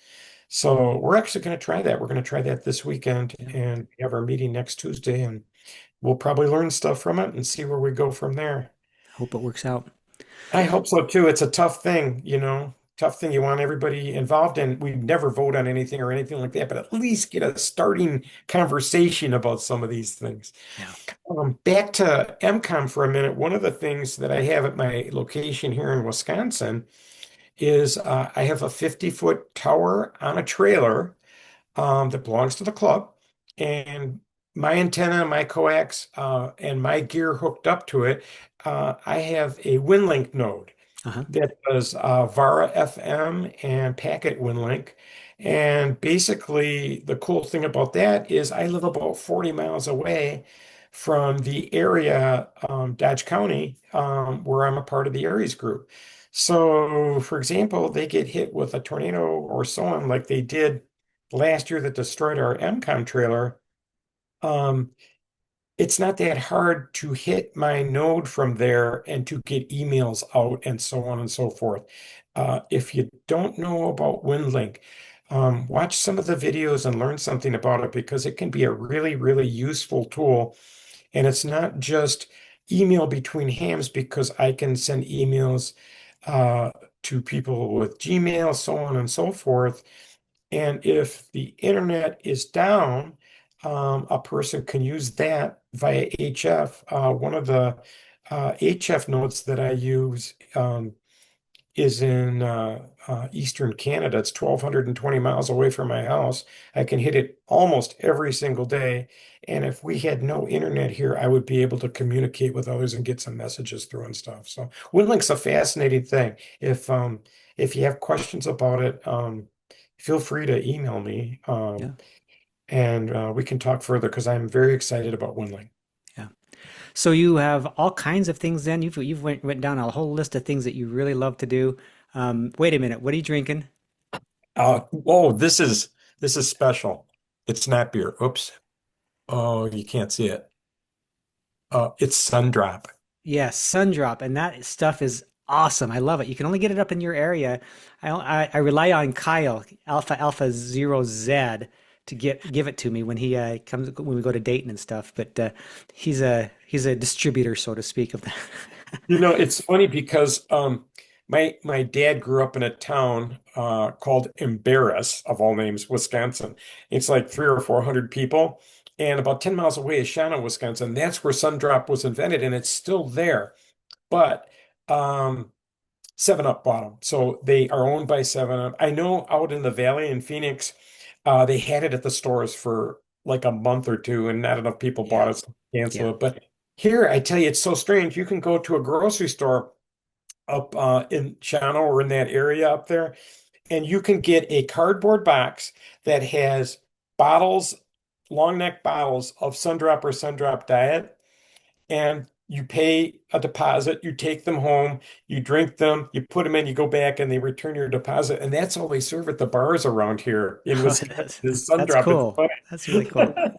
So we're actually going to try that. We're going to try that this weekend Yeah. and we have our meeting next Tuesday, and we'll probably learn stuff from it and see where we go from there. Hope it works out. I hope so too. It's a tough thing, tough thing you want everybody involved in. We never vote on anything or anything like that, but at least get a starting conversation about some of these things. Yeah. Back to MCOM for a minute. One of the things that I have at my location here in Wisconsin is I have a 50-foot tower on a trailer that belongs to the club, and my antenna, my coax, and my gear hooked up to it. I have a WinLink node Uh-huh. that does VARA FM and packet WinLink. And basically, the cool thing about that is I live about 40 miles away from the area, Dodge County, where I'm a part of the Aries group. So, for example, they get hit with a tornado or so on, like they did last year that destroyed our MCOM trailer. Um, it's not that hard to hit my node from there and to get emails out and so on and so forth. If you don't know about WinLink, watch some of the videos and learn something about it because it can be a really, really useful tool. And it's not just email between hams because I can send emails uh, to people with Gmail, so on and so forth. And if the internet is down, a person can use that via HF. One of the HF nodes that I use is in Eastern Canada. It's 1,220 miles away from my house. I can hit it almost every single day. And if we had no internet here, I would be able to communicate with others and get some messages through and stuff. So WinLink's a fascinating thing. If you have questions about it, feel free to email me, Yeah. and we can talk further because I'm very excited about WinLink. Yeah. So you have all kinds of things then. You've went down a whole list of things that you really love to do. Wait a minute. What are you drinking? Oh, this is special. It's not beer. Oops. Oh, you can't see it. It's Sundrop. Yes, Sundrop, and that stuff is awesome. I love it. You can only get it up in your area. I rely on Kyle Alpha Zero Z to give it to me when he comes when we go to Dayton and stuff. But he's a distributor, so to speak, of that. It's funny because my dad grew up in a town called Embarrass, of all names, Wisconsin. It's like 300 or 400 people. And about 10 miles away is Shawano, Wisconsin. That's where Sundrop was invented, and it's still there. But um, 7 Up bought them. So they are owned by 7 Up. I know out in the valley in Phoenix, they had it at the stores for like a month or two, and not enough people bought Yeah, it, so they yeah. canceled it. But here, I tell you, it's so strange. You can go to a grocery store up in China or in that area up there, and you can get a cardboard box that has bottles, long neck bottles of Sundrop or Sundrop Diet, and you pay a deposit, you take them home, you drink them, you put them in, you go back, and they return your deposit. And that's all they serve at the bars around here in Wisconsin is That's Sundrop. It's cool. That's really cool. funny.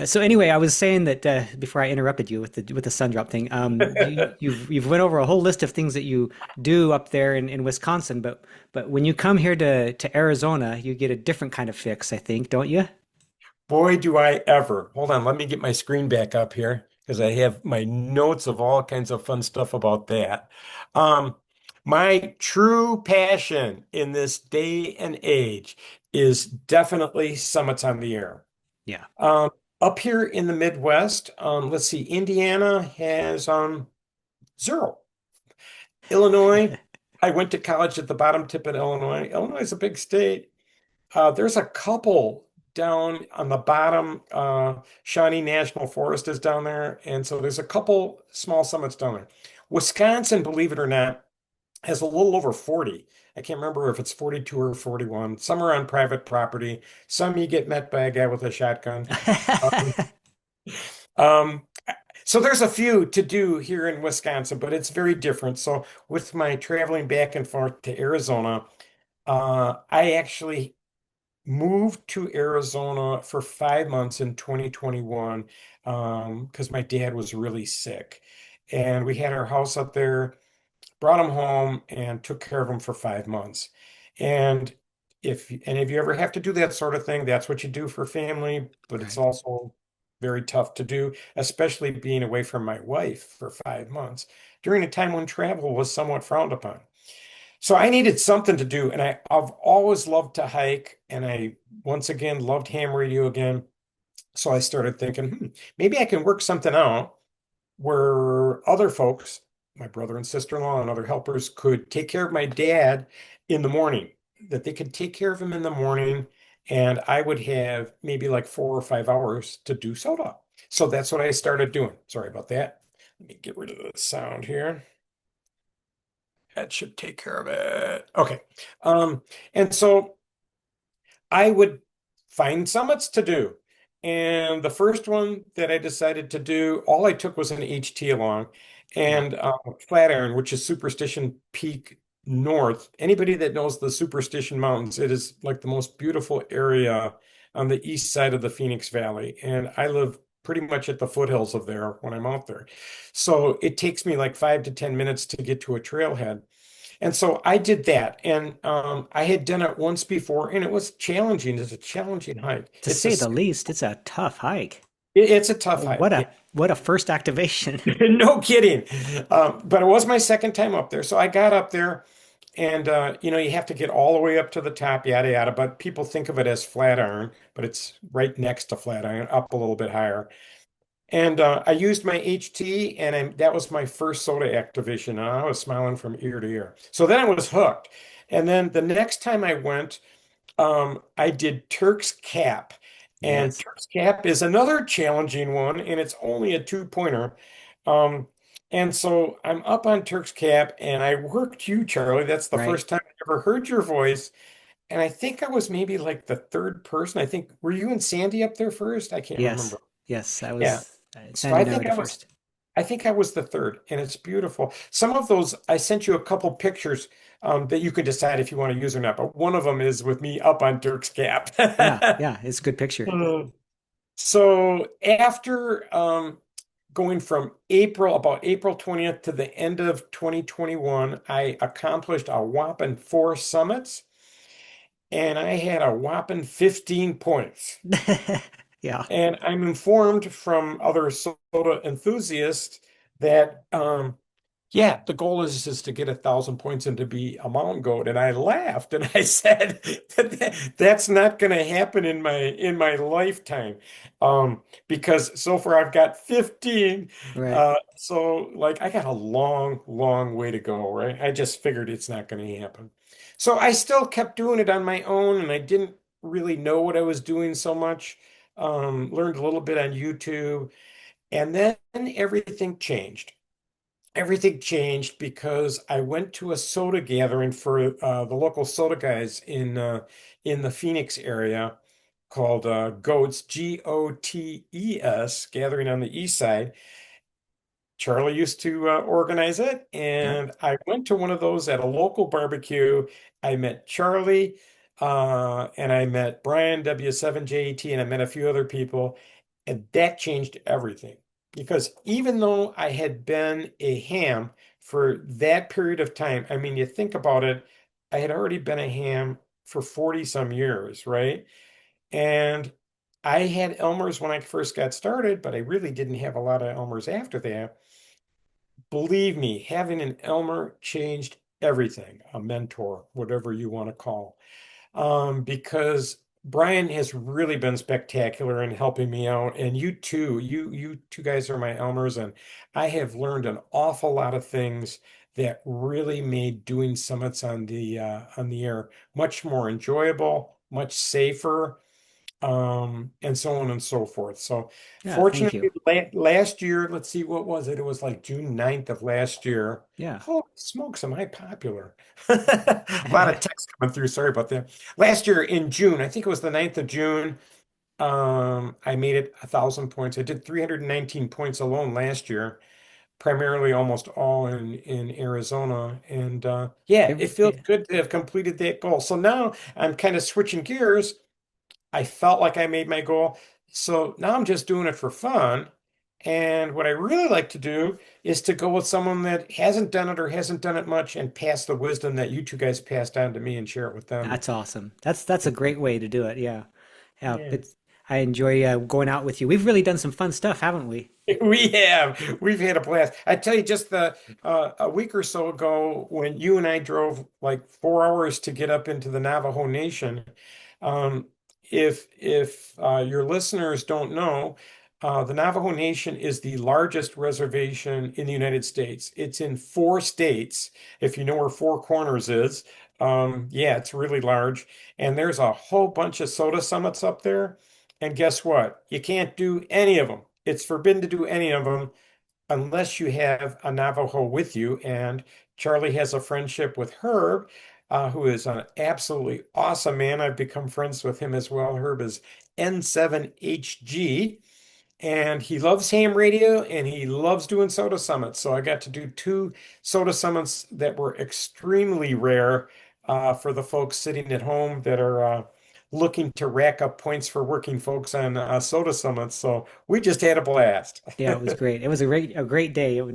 So anyway, I was saying that before I interrupted you with the Sundrop thing, you've went over a whole list of things that you do up there in Wisconsin, but when you come here to Arizona, you get a different kind of fix, I think, don't you? Boy, do I ever. Hold on, let me get my screen back up here because I have my notes of all kinds of fun stuff about that. Um, my true passion in this day and age is definitely summits on the air. Yeah. Um, Up here in the Midwest, let's see, Indiana has zero. Illinois, I went to college at the bottom tip in Illinois. Illinois is a big state. There's a couple down on the bottom. Shawnee National Forest is down there. And so there's a couple small summits down there. Wisconsin, believe it or not, has a little over 40. I can't remember if it's 42 or 41, somewhere on private property. Some you get met by a guy with a shotgun. Um, um, so there's a few to do here in Wisconsin, but it's very different. So with my traveling back and forth to Arizona, I actually moved to Arizona for 5 months in 2021 because my dad was really sick. And we had our house up there, brought him home, and took care of him for 5 months. And if any of you ever have to do that sort of thing, that's what you do for family, but it's Right. also very tough to do, especially being away from my wife for 5 months during a time when travel was somewhat frowned upon. So I needed something to do, and I've always loved to hike, and I once again loved ham radio again. So I started thinking, maybe I can work something out where other folks, my brother and sister-in-law and other helpers, could take care of my dad in the morning, that they could take care of him in the morning, and I would have maybe like 4 or 5 hours to do SOTA. So that's what I started doing. Sorry about that. Let me get rid of the sound here. That should take care of it. Okay. Um, and so I would find summits to do. And the first one that I decided to do, all I took was an HT along Yeah. and Flatiron, which is Superstition Peak North. Anybody that knows the Superstition Mountains, it is like the most beautiful area on the east side of the Phoenix Valley. And I live pretty much at the foothills of there when I'm out there. So it takes me like 5 to 10 minutes to get to a trailhead. And so I did that, and I had done it once before, and it was challenging. It's a challenging hike. To say the least, it's a tough hike. It's a tough hike. What a first activation. No kidding. But it was my second time up there, so I got up there, and you have to get all the way up to the top, yada yada. But people think of it as Flatiron, but it's right next to Flatiron, up a little bit higher. And I used my HT, and that was my first SOTA activation. And I was smiling from ear to ear. So then I was hooked. And then the next time I went, I did Turk's Cap. And Yes. Turk's Cap is another challenging one, and it's only a two-pointer. Um, and so I'm up on Turk's Cap, and I worked you, Charlie. That's the Right. first time I ever heard your voice. And I think I was maybe like the third person. I think, were you and Sandy up there first? I can't Yes. remember. Yes. I Yeah. was So Sandy and I were the first. I think I was the third, and it's beautiful. Some of those I sent you a couple pictures that you can decide if you want to use or not. But one of them is with me up on Dirk's Cap. Yeah. Yeah. It's a good picture. Uh, So after going from about April 20th to the end of 2021, I accomplished a whopping 4 summits, and I had a whopping 15 points. Yeah. And I'm informed from other soda enthusiasts that, yeah, the goal is to get 1,000 points and to be a mountain goat. And I laughed and I said that's not going to happen in my lifetime, because so far I've got 15. Right. So like I got a long, long way to go, right? I just figured it's not going to happen. So I still kept doing it on my own, and I didn't really know what I was doing so much. Learned a little bit on YouTube, and then everything changed. Everything changed because I went to a soda gathering for the local soda guys in the Phoenix area called GOATS, GOTES, gathering on the east side. Charlie used to organize it, Yep. and I went to one of those at a local barbecue. I met Charlie, and I met Brian W7JET, and I met a few other people, and that changed everything. Because even though I had been a ham for that period of time, I mean, you think about it, I had already been a ham for 40 some years, right? And I had Elmer's when I first got started, but I really didn't have a lot of Elmer's after that. Believe me, having an Elmer changed everything, a mentor, whatever you want to call. Because Brian has really been spectacular in helping me out, and you too. You two guys are my Elmers, and I have learned an awful lot of things that really made doing summits on the air much more enjoyable, much safer, and so on and so forth. So Yeah. Thank you. fortunately, last year, let's see, what was it? It was like June 9th of last year. Yeah. Holy smokes, am I popular? A lot of text coming through. Sorry about that. Last year in June, I think it was the 9th of June, I made it 1,000 points. I did 319 points alone last year, primarily almost all in Arizona. And yeah, it feels It, good to have completed that goal. So now I'm kind of switching gears. I felt like I made my goal. So now I'm just doing it for fun. And what I really like to do is to go with someone that hasn't done it or hasn't done it much and pass the wisdom that you two guys passed on to me and share it with them. That's awesome. That's a great way to do it. Yeah. Yeah, Yeah. it's I enjoy going out with you. We've really done some fun stuff, haven't we? We have. We've had a blast. I tell you, just a week or so ago, when you and I drove like 4 hours to get up into the Navajo Nation, um, if your listeners don't know, the Navajo Nation is the largest reservation in the United States. It's in 4 states. If you know where Four Corners is, yeah, it's really large. And there's a whole bunch of SOTA summits up there. And guess what? You can't do any of them. It's forbidden to do any of them unless you have a Navajo with you. And Charlie has a friendship with Herb, who is an absolutely awesome man. I've become friends with him as well. Herb is N7HG. And he loves ham radio and he loves doing SOTA summits. So I got to do 2 SOTA summits that were extremely rare for the folks sitting at home that are looking to rack up points for working folks on SOTA summits. So we just had a blast. Yeah, it was great. It was a great day. It was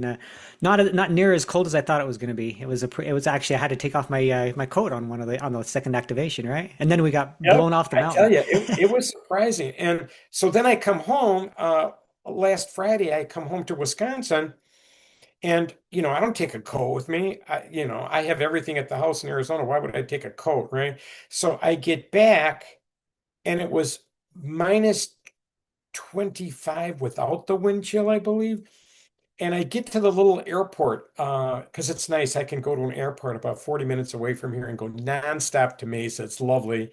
not near as cold as I thought it was going to be. It was actually I had to take off my coat on one of the on the second activation, right? And then we got blown Yep, off the I tell mountain. you, it was surprising. And so then I come home last Friday, I come home to Wisconsin. And, I don't take a coat with me. I have everything at the house in Arizona. Why would I take a coat, right? So I get back and it was minus 25 without the wind chill, I believe. And I get to the little airport because it's nice. I can go to an airport about 40 minutes away from here and go nonstop to Mesa. It's lovely.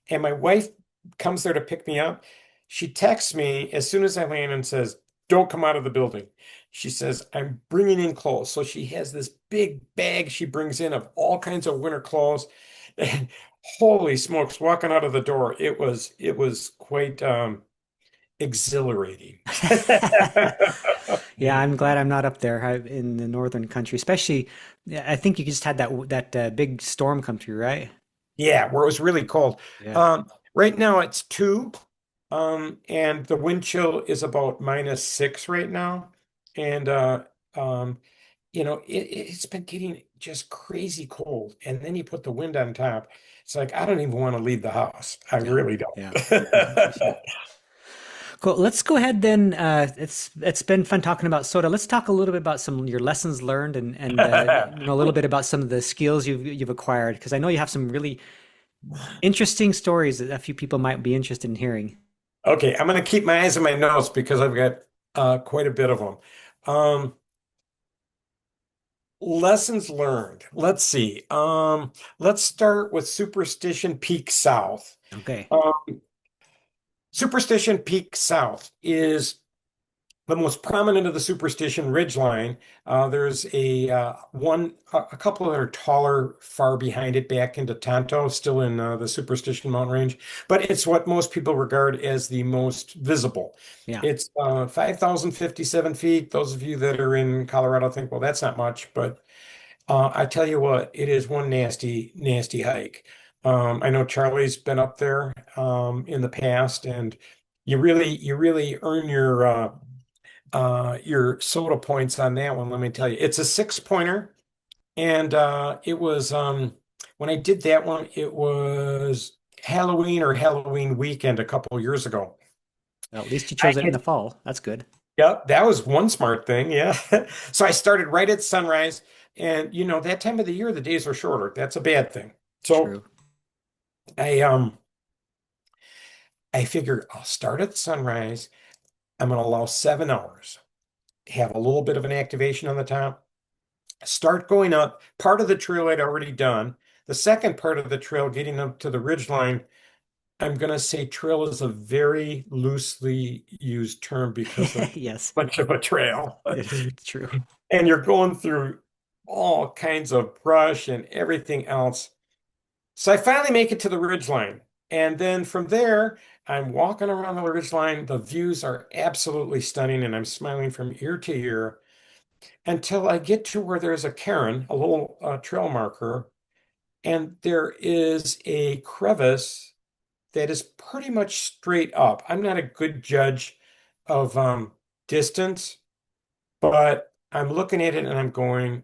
And my wife comes there to pick me up. She texts me as soon as I land and says, "Don't come out of the building." She says, "I'm bringing in clothes." So she has this big bag she brings in of all kinds of winter clothes. And holy smokes, walking out of the door, it was quite exhilarating. Yeah, I'm glad I'm not up there in the northern country, especially. Yeah, I think you just had that big storm come through, right? Yeah, where it was really cold. Yeah. Right now it's 2, and the wind chill is about -6 right now. And um, it's been getting just crazy cold. And then you put the wind on top. It's like I don't even want to leave the house. I Yeah. really Yeah. don't. Cool. Let's go ahead then. It's been fun talking about soda. Let's talk a little bit about some of your lessons learned and a little bit about some of the skills you've acquired because I know you have some really interesting stories that a few people might be interested in hearing. Okay, I'm going to keep my eyes on my notes because I've got quite a bit of them. Um, Lessons learned. Let's see. Let's start with Superstition Peak South. Okay. Um, Superstition Peak South is the most prominent of the Superstition Ridge line. There's a couple that are taller, far behind it, back into Tonto, still in the Superstition Mountain Range, but it's what most people regard as the most visible. Yeah. It's 5,057 feet. Those of you that are in Colorado think, well, that's not much, but I tell you what, it is one nasty, nasty hike. I know Charlie's been up there in the past, and you really earn your SOTA points on that one. Let me tell you, it's a 6 pointer, and it was when I did that one, it was Halloween or Halloween weekend a couple of years ago. Well, at least you I chose it in had, the fall. That's good. yep, that was one smart thing. Yeah. So I started right at sunrise, and that time of the year the days are shorter. That's a bad thing. So True. I um I figured I'll start at sunrise. I'm going to allow 7 hours, have a little bit of an activation on the top, start going up. Part of the trail I'd already done. The second part of the trail, getting up to the ridge line, I'm going to say trail is a very loosely used term because there's Yes, much of a trail. it's true. And you're going through all kinds of brush and everything else. So I finally make it to the ridge line. And then from there, I'm walking around the ridge line. The views are absolutely stunning, and I'm smiling from ear to ear until I get to where there's a cairn, a little trail marker, and there is a crevice that is pretty much straight up. I'm not a good judge of distance, but I'm looking at it and I'm going,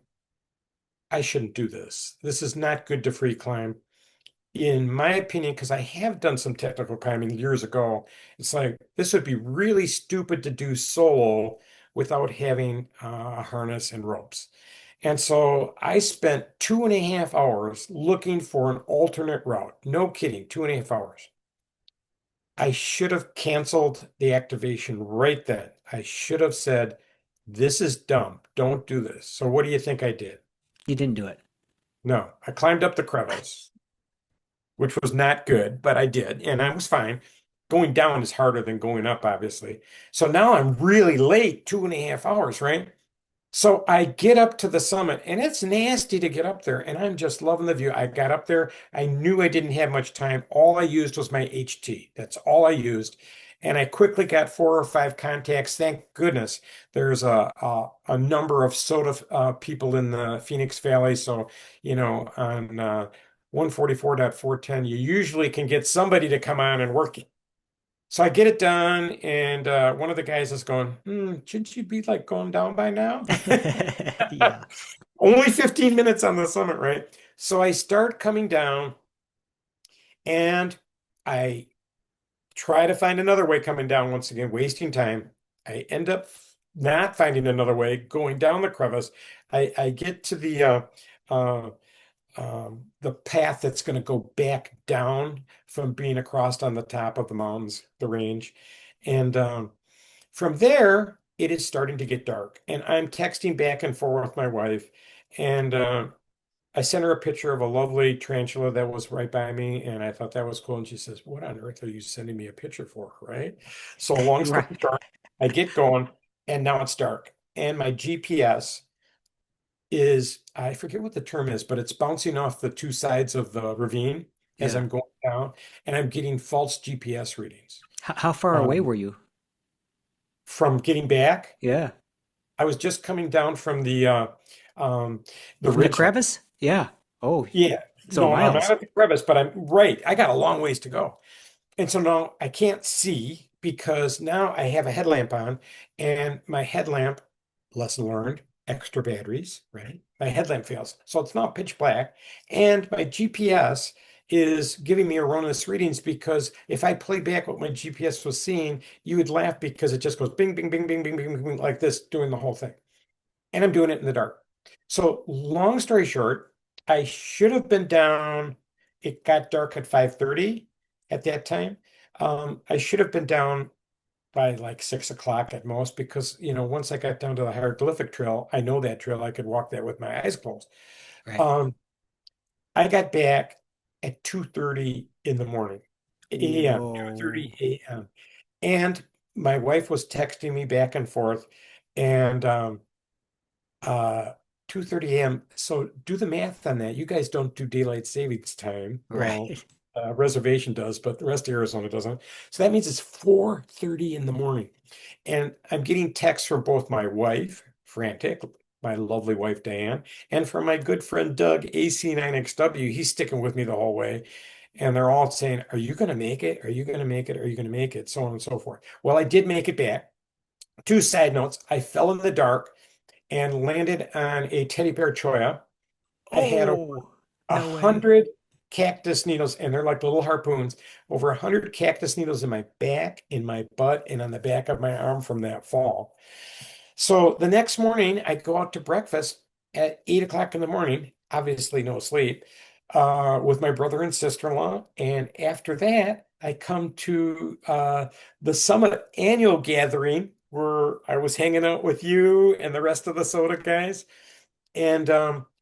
I shouldn't do this. This is not good to free climb. In my opinion, because I have done some technical climbing years ago, it's like this would be really stupid to do solo without having a harness and ropes. And so I spent 2.5 hours looking for an alternate route. No kidding, 2.5 hours. I should have canceled the activation right then. I should have said, this is dumb. Don't do this. So what do you think I did? You didn't do it. No, I climbed up the crevice, which was not good, but I did, and I was fine. Going down is harder than going up, obviously. So now I'm really late, 2.5 hours, right? So I get up to the summit, and it's nasty to get up there, and I'm just loving the view. I got up there. I knew I didn't have much time. All I used was my HT. That's all I used. And I quickly got 4 or 5 contacts. Thank goodness there's a number of SOTA people in the Phoenix Valley. So, on 144.410, you usually can get somebody to come on and work it. So I get it done, and one of the guys is going, shouldn't you be like going down by now? Yeah. Only 15 minutes on the summit, right? So I start coming down, and I try to find another way coming down once again, wasting time. I end up not finding another way, going down the crevice. I get to uh, the path that's going to go back down from being across on the top of the mountains, the range. And from there, it is starting to get dark. And I'm texting back and forth with my wife. And I sent her a picture of a lovely tarantula that was right by me. And I thought that was cool. And she says, what on earth are you sending me a picture for? Right. So, long story Right. short, I get going, and now it's dark. And my GPS is, I forget what the term is, but it's bouncing off the two sides of the ravine as Yeah. I'm going down, and I'm getting false GPS readings. How far away Um, were you? from getting back, Yeah. I was just coming down from um, the From the ridge line. crevice? Yeah. Oh, Yeah, so no, I'm not miles. at the crevice, but I'm right. I got a long ways to go. And so now I can't see because now I have a headlamp on, and my headlamp, lesson learned, extra batteries, right? My headlamp fails. So it's now pitch black. And my GPS is giving me erroneous readings because if I play back what my GPS was seeing, you would laugh because it just goes bing, bing, bing, bing, bing, bing, bing, like this, doing the whole thing. And I'm doing it in the dark. So long story short, I should have been down. It got dark at 5:30 at that time. I should have been down by like 6 o'clock at most because, once I got down to the hieroglyphic trail, I know that trail. I could walk that with my eyes closed. Right. Um, I got back at 2:30 in the morning, a.m., Whoa. 2:30 a.m. And my wife was texting me back and forth, and uh 2:30 a.m. So do the math on that. You guys don't do daylight savings time. Well, Right. reservation does, but the rest of Arizona doesn't. So that means it's 4:30 in the morning. And I'm getting texts from both my wife, frantic, my lovely wife Diane, and from my good friend Doug, AC9XW. He's sticking with me the whole way. And they're all saying, are you going to make it? Are you going to make it? Are you going to make it? So on and so forth. Well, I did make it back. Two side notes. I fell in the dark and landed on a teddy bear cholla. I had over Oh, a no way. hundred cactus needles, and they're like little harpoons, over 100 cactus needles in my back, in my butt, and on the back of my arm from that fall. So the next morning, I go out to breakfast at 8 o'clock in the morning, obviously no sleep, with my brother and sister-in-law. And after that, I come to the Summit annual gathering where I was hanging out with you and the rest of the SOTA guys. And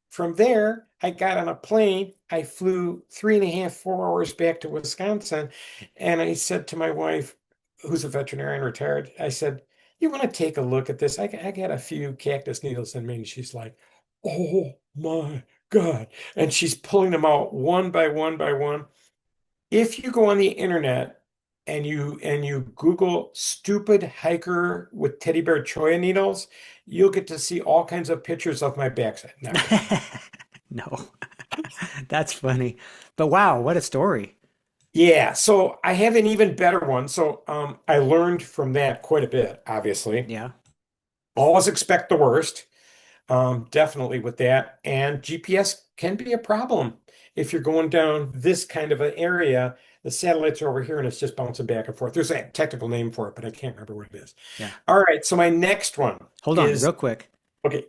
from there, I got on a plane. I flew 3.5, 4 hours back to Wisconsin. And I said to my wife, who's a veterinarian retired, I said, you want to take a look at this? I got a few cactus needles in me. And she's like, oh my God. And she's pulling them out one by one by one. If you go on the internet and you Google stupid hiker with teddy bear choya needles, you'll get to see all kinds of pictures of my backside. Not really. No. That's funny. But wow, what a story. Yeah, so I have an even better one. So I learned from that quite a bit, obviously. Yeah. Always expect the worst. Definitely with that. And GPS can be a problem if you're going down this kind of an area. The satellites are over here and it's just bouncing back and forth. There's a technical name for it, but I can't remember what it is. Yeah. All right, so my next one Hold on, is real quick. okay.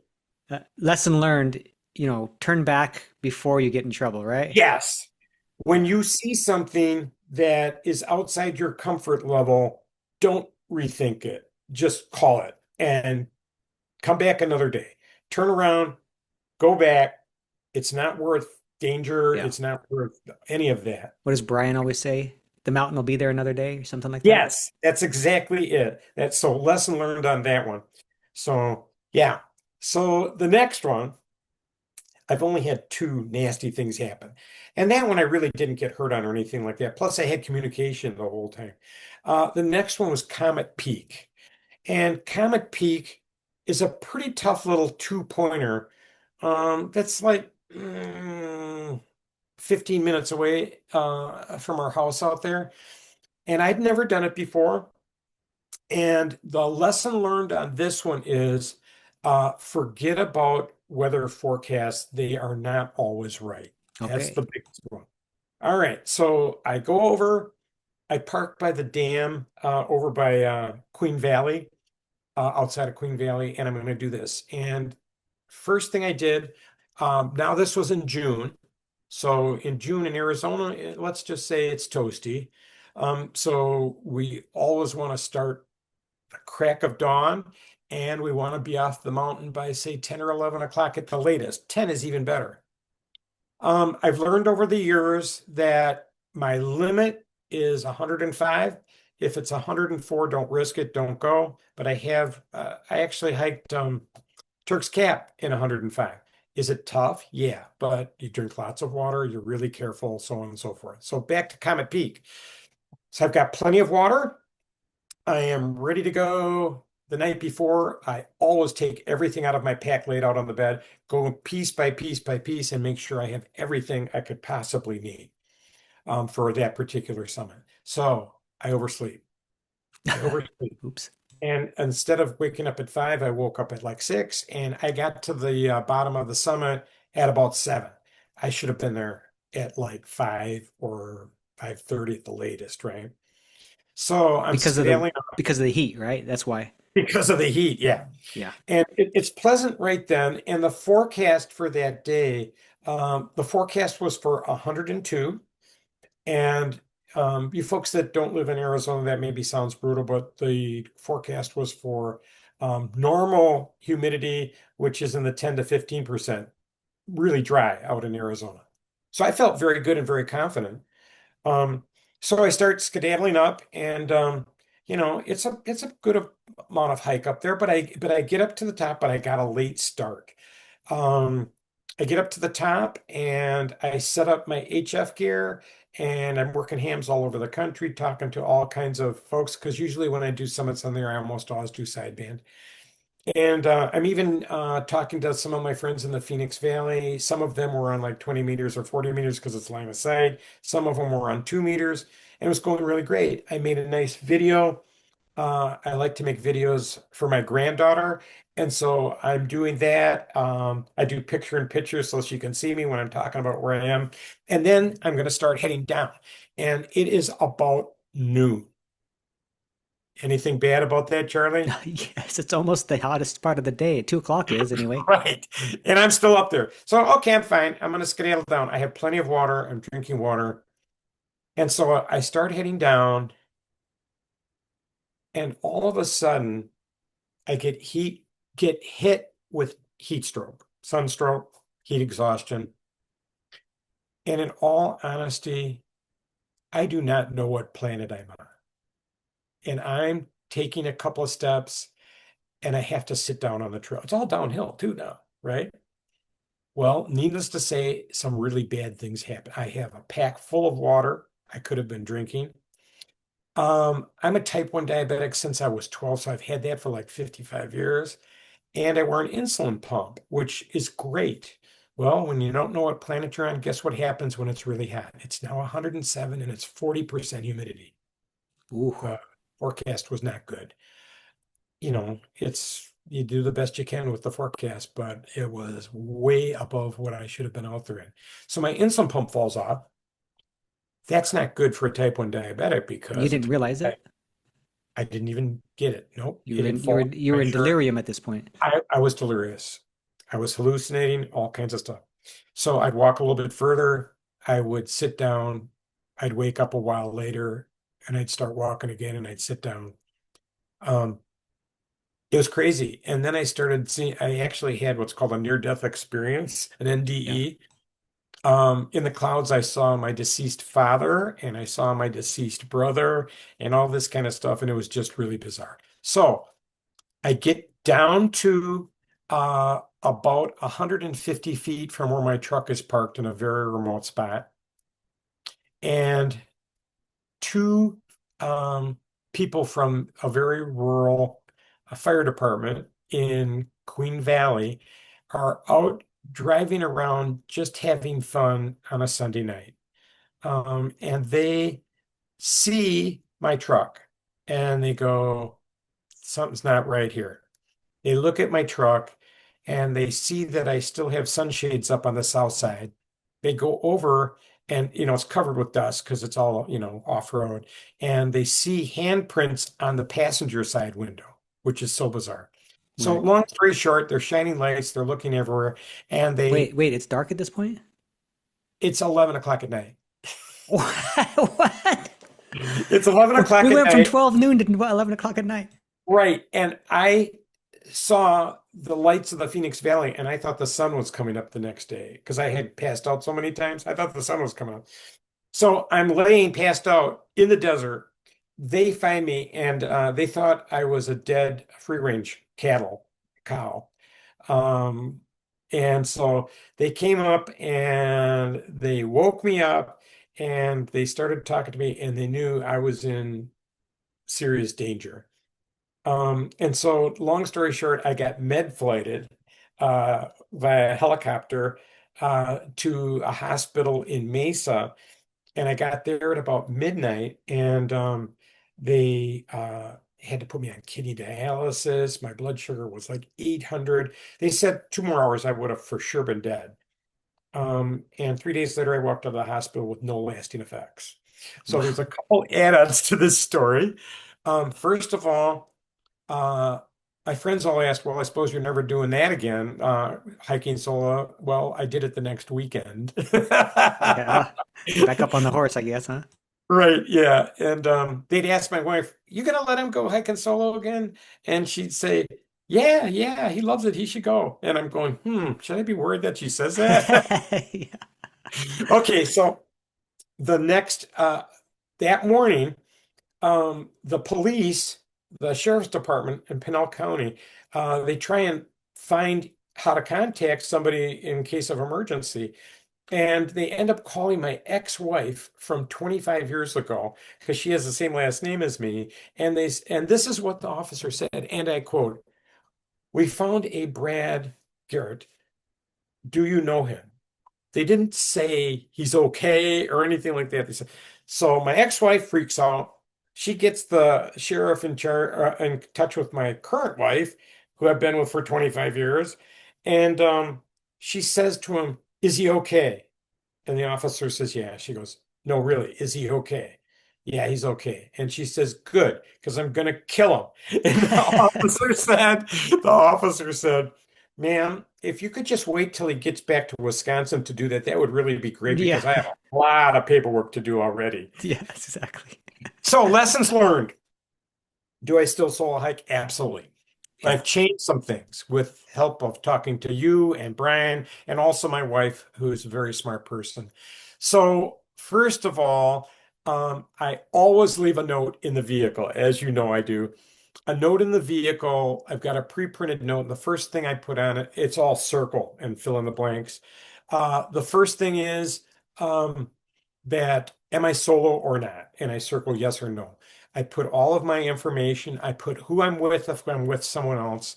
Lesson learned, turn back before you get in trouble, right? Yes. When Yeah. you see something that is outside your comfort level, don't rethink it. Just call it and come back another day. Turn around, go back. It's not worth danger. Yeah. It's not worth any of that. What does Brian always say? The mountain will be there another day or something like that? Yes, that's exactly it. That's so lesson learned on that one. So yeah. So the next one, I've only had two nasty things happen. And that one I really didn't get hurt on or anything like that. Plus I had communication the whole time. The next one was Comet Peak. And Comet Peak is a pretty tough little two-pointer. That's like 15 minutes away from our house out there. And I'd never done it before. And the lesson learned on this one is forget about weather forecasts. They are not always right. That's the Okay. biggest one. All right. So I go over, I park by the dam over by Queen Valley, outside of Queen Valley, and I'm going to do this. And first thing I did, now this was in June. So in June in Arizona, let's just say it's toasty. So we always want to start the crack of dawn, and we want to be off the mountain by say 10 or 11 o'clock at the latest. 10 is even better. I've learned over the years that my limit is 105. If it's 104, don't risk it, don't go. But I actually hiked Turk's Cap in 105. Is it tough? Yeah, but you drink lots of water, you're really careful, so on and so forth. So back to Comet Peak. So I've got plenty of water. I am ready to go the night before. I always take everything out of my pack laid out on the bed, go piece by piece by piece, and make sure I have everything I could possibly need for that particular summit. So I oversleep. I oversleep. Oops. And instead of waking up at 5, I woke up at like 6, and I got to the bottom of the summit at about 7. I should have been there at like 5 or 5:30 at the latest, right? So I'm Because of the scaling because of the heat, right? That's why. because of the heat. Yeah. Yeah. And it's pleasant right then. And the forecast for that day, the forecast was for 102. And you folks that don't live in Arizona, that maybe sounds brutal, but the forecast was for normal humidity, which is in the 10 to 15%, really dry out in Arizona. So I felt very good and very confident. Um, so I start skedaddling up, and it's a good amount of hike up there, but I get up to the top, but I got a late start. Um, I get up to the top and I set up my HF gear, and I'm working hams all over the country, talking to all kinds of folks, because usually when I do summits on there, I almost always do sideband. And I'm even talking to some of my friends in the Phoenix Valley. Some of them were on like 20 meters or 40 meters because it's line of sight. Some of them were on 2 meters, and it was going really great. I made a nice video. I like to make videos for my granddaughter, and so I'm doing that. I do picture in picture so she can see me when I'm talking about where I am. And then I'm going to start heading down, and it is about noon. Anything bad about that, Charlie? Yes, it's almost the hottest part of the day. 2 o'clock is anyway. Right. And I'm still up there. So, okay, I'm fine. I'm going to skedaddle down. I have plenty of water. I'm drinking water. And so I start heading down, and all of a sudden, I get hit with heat stroke, sunstroke, heat exhaustion. And in all honesty, I do not know what planet I'm on. And I'm taking a couple of steps, and I have to sit down on the trail. It's all downhill too now, right? Well, needless to say, some really bad things happen. I have a pack full of water I could have been drinking. I'm a type 1 diabetic since I was 12, so I've had that for like 55 years. And I wear an insulin pump, which is great. Well, when you don't know what planet you're on, guess what happens when it's really hot? It's now 107 and it's 40% humidity. Ooh, The forecast was not good. You do the best you can with the forecast, but it was way above what I should have been out there in. So my insulin pump falls off. That's not good for a type 1 diabetic you because didn't realize I, it? I didn't even get it. Nope, You it were had in you were fallen you from were my in shirt. delirium at this point. I was delirious. I was hallucinating, all kinds of stuff. So I'd walk a little bit further. I would sit down. I'd wake up a while later and I'd start walking again and I'd sit down. Um, it was crazy. And then I started seeing, I actually had what's called a near-death experience, an Yeah. NDE. In the clouds, I saw my deceased father and I saw my deceased brother and all this kind of stuff. And it was just really bizarre. So I get down to about 150 feet from where my truck is parked in a very remote spot. And two people from a very rural fire department in Queen Valley are out driving around just having fun on a Sunday night. And they see my truck and they go, something's not right here. They look at my truck and they see that I still have sunshades up on the south side. They go over and, it's covered with dust because it's all, off-road. And they see handprints on the passenger side window, which is so bizarre. So Right. long story short, they're shining lights, they're looking everywhere, and Wait, it's dark at this point? it's 11 o'clock at night. What? It's 11 We o'clock at went from night. 12 noon to 11 o'clock at night. Right. And I saw the lights of the Phoenix Valley and I thought the sun was coming up the next day because I had passed out so many times. I thought the sun was coming up. So I'm laying passed out in the desert. They find me and they thought I was a dead free range cow. Um, and so they came up and they woke me up and they started talking to me and they knew I was in serious danger. And so, long story short, I got med flighted via helicopter to a hospital in Mesa, and I got there at about midnight, and they had to put me on kidney dialysis. My blood sugar was like 800. They said 2 more hours I would have for sure been dead. And 3 days later, I walked out of the hospital with no lasting effects. So Wow. there's a couple add-ons to this story. First of all, uh, my friends all asked, well, I suppose you're never doing that again, hiking solo. Well, I did it the next weekend. Yeah. Back up on the horse, I guess, huh? Right, yeah. And they'd ask my wife, you gonna let him go hiking solo again? And she'd say, yeah, yeah, he loves it. He should go. And I'm going, should I be worried that she says that? Yeah. Okay, so the next that morning, the police, the sheriff's department in Pinal County, they try and find how to contact somebody in case of emergency. And they end up calling my ex-wife from 25 years ago because she has the same last name as me. And this is what the officer said, and I quote, "We found a Brad Garrett. Do you know him?" They didn't say he's okay or anything like that. They said, so my ex-wife freaks out. She gets the sheriff in touch with my current wife, who I've been with for 25 years. And she says to him, is he okay? And the officer says, yeah. She goes, no, really, is he okay? Yeah, he's okay. And she says, good, because I'm going to kill him. And the officer said, ma'am, if you could just wait till he gets back to Wisconsin to do that, that would really be great Yeah. because I have a lot of paperwork to do already. Yes, exactly. So, lessons learned. Do I still solo hike? Absolutely. Yeah. I've changed some things with help of talking to you and Brian, and also my wife, who's a very smart person. So, first of all, I always leave a note in the vehicle, as you know I do. A note in the vehicle, I've got a pre-printed note. The first thing I put on it, it's all circle and fill in the blanks. The first thing is, um, that am I solo or not? And I circle yes or no. I put all of my information. I put who I'm with if I'm with someone else.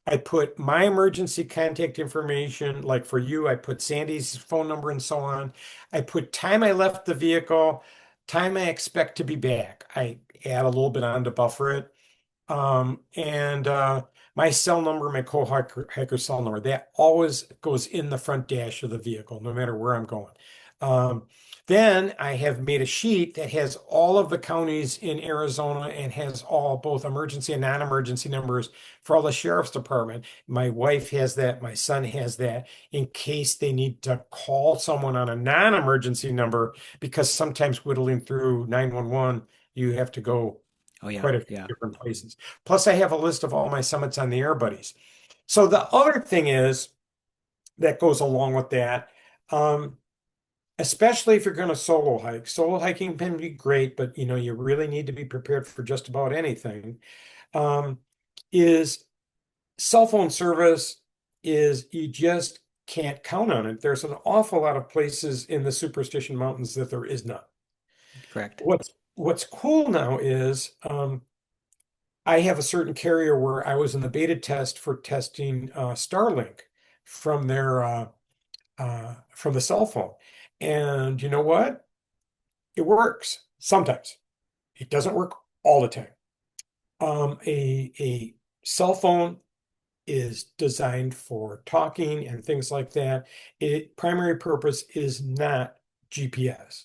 I put my emergency contact information. Like for you, I put Sandy's phone number and so on. I put time I left the vehicle, time I expect to be back. I add a little bit on to buffer it. And my cell number, my co-hiker cell number, that always goes in the front dash of the vehicle, no matter where I'm going. Um, then I have made a sheet that has all of the counties in Arizona and has all both emergency and non-emergency numbers for all the sheriff's department. My wife has that, my son has that in case they need to call someone on a non-emergency number, because sometimes whittling through 911, you have to go Oh yeah, quite a few yeah, different places. Plus, I have a list of all my summits on the Air Buddies. So the other thing is that goes along with that, um, especially if you're going to solo hike. Solo hiking can be great, but you really need to be prepared for just about anything. Um, is cell phone service is you just can't count on it. There's an awful lot of places in the Superstition Mountains that there is none. correct. What's cool now is I have a certain carrier where I was in the beta test for testing Starlink from their from the cell phone, and you know what? It works sometimes. It doesn't work all the time. A cell phone is designed for talking and things like that. It primary purpose is not GPS.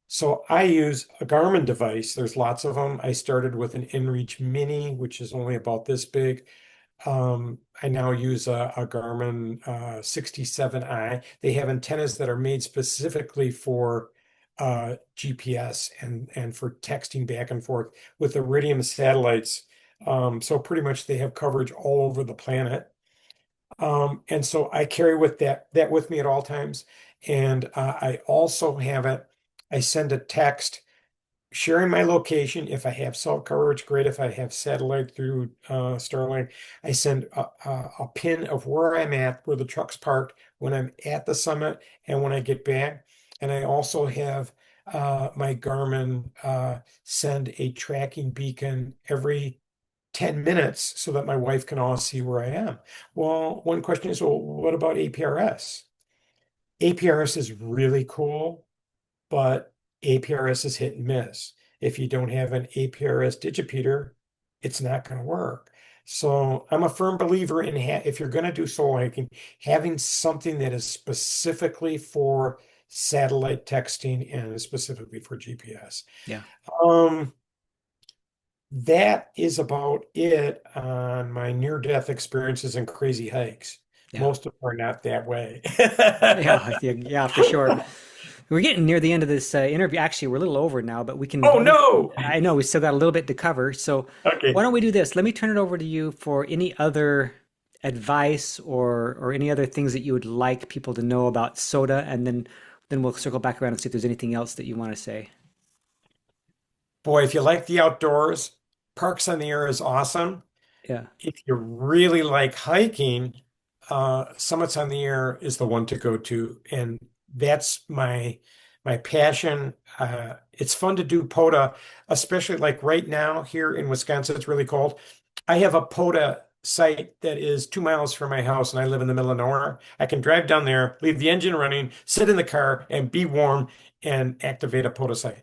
So I use a Garmin device. There's lots of them. I started with an InReach Mini, which is only about this big. I now use a Garmin 67i. They have antennas that are made specifically for GPS and for texting back and forth with Iridium satellites. So pretty much they have coverage all over the planet. And so I carry with that with me at all times. And I also have it. I send a text sharing my location. If I have cell coverage, great. If I have satellite through Starlink, I send a pin of where I'm at, where the truck's parked, when I'm at the summit, and when I get back. And I also have my Garmin send a tracking beacon every 10 minutes so that my wife can all see where I am. Well, one question is, well, what about APRS? APRS is really cool, but APRS is hit and miss. If you don't have an APRS digipeater, it's not going to work. So I'm a firm believer in if you're going to do solo hiking, having something that is specifically for satellite texting and specifically for GPS. Yeah, Um, that is about it on my near-death experiences and crazy hikes. yeah, Most of them are not that way. yeah, yeah, yeah, for sure. We're getting near the end of this interview. Actually, we're a little over now, but we can. Oh no! I know we still got a little bit to cover. So why Okay. don't we do this? Let me turn it over to you for any other advice or any other things that you would like people to know about SOTA, and then we'll circle back around and see if there's anything else that you want to say. Boy, if you like the outdoors, Parks on the Air is awesome. Yeah, If you really like hiking, Summits on the Air is the one to go to, and that's my passion. It's fun to do POTA, especially like right now here in Wisconsin. It's really cold. I have a POTA site that is 2 miles from my house, and I live in the middle of nowhere. I can drive down there, leave the engine running, sit in the car, and be warm and activate a POTA site.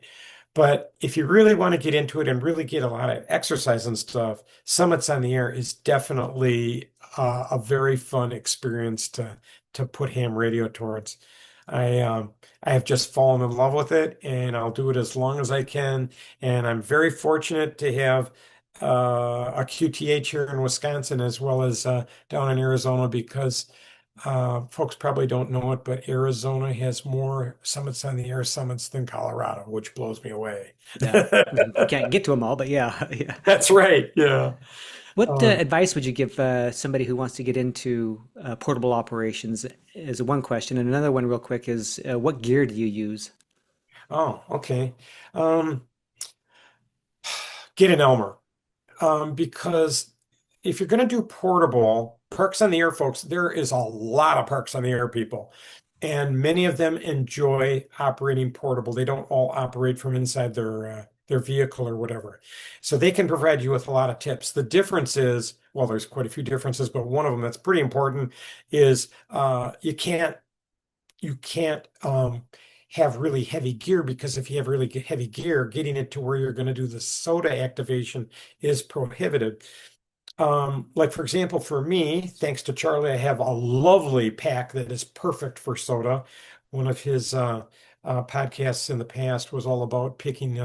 But if you really want to get into it and really get a lot of exercise and stuff, Summits on the Air is definitely a very fun experience to put ham radio towards. I have just fallen in love with it, and I'll do it as long as I can. And I'm very fortunate to have a QTH here in Wisconsin as well as down in Arizona, because folks probably don't know it, but Arizona has more Summits on the Air summits than Colorado, which blows me away. yeah. We can't get to them all, but yeah, yeah. That's right. Yeah. What Um, advice would you give somebody who wants to get into portable operations? Is one question, and another one, real quick, is what gear do you use? oh, okay. Um, get an Elmer. Because if you're going to do portable Parks on the Air, folks, there is a lot of Parks on the Air people. and many of them enjoy operating portable. They don't all operate from inside their vehicle or whatever. So they can provide you with a lot of tips. The difference is, well, there's quite a few differences, but one of them that's pretty important is you can't have really heavy gear, because if you have really heavy gear, getting it to where you're going to do the SOTA activation is prohibitive. Like for example, for me, thanks to Charlie, I have a lovely pack that is perfect for SOTA. One of his podcasts in the past was all about picking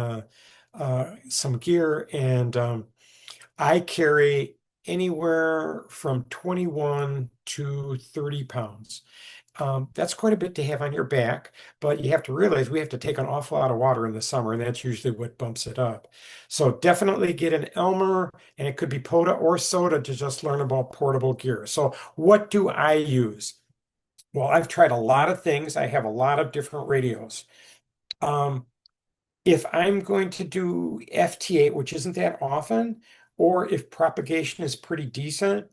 some gear, and I carry anywhere from 21 to 30 pounds. That's quite a bit to have on your back, but you have to realize we have to take an awful lot of water in the summer, and that's usually what bumps it up. So definitely get an Elmer, and it could be POTA or SOTA to just learn about portable gear. So what do I use? Well, I've tried a lot of things. I have a lot of different radios. Um, if I'm going to do FT8, which isn't that often, or if propagation is pretty decent,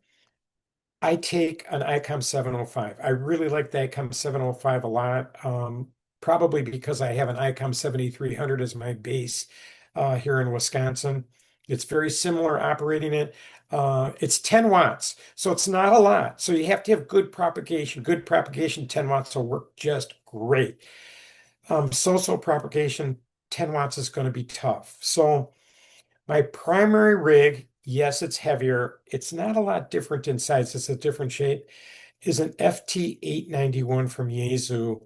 I take an ICOM 705. I really like the ICOM 705 a lot, probably because I have an ICOM 7300 as my base here in Wisconsin. It's very similar operating it. It's 10 watts, so it's not a lot. So you have to have good propagation. Good propagation, 10 watts will work just great. So-so propagation, 10 watts is going to be tough. So my primary rig, yes, it's heavier. It's not a lot different in size. It's a different shape. Is an FT891 from Yaesu.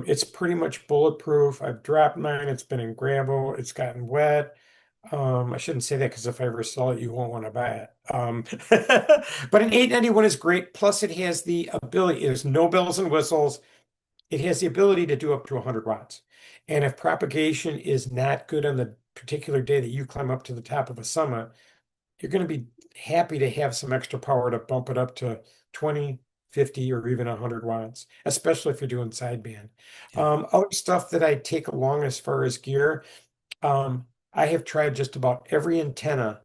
It's pretty much bulletproof. I've dropped mine. It's been in gravel. It's gotten wet. I shouldn't say that because if I ever sell it, you won't want to buy it. But an 891 is great. Plus, it has the ability. There's no bells and whistles. It has the ability to do up to 100 watts. And if propagation is not good on the particular day that you climb up to the top of a summit, you're going to be happy to have some extra power to bump it up to 20, 50, or even 100 watts, especially if you're doing sideband. Yeah. Other stuff that I take along as far as gear, I have tried just about every antenna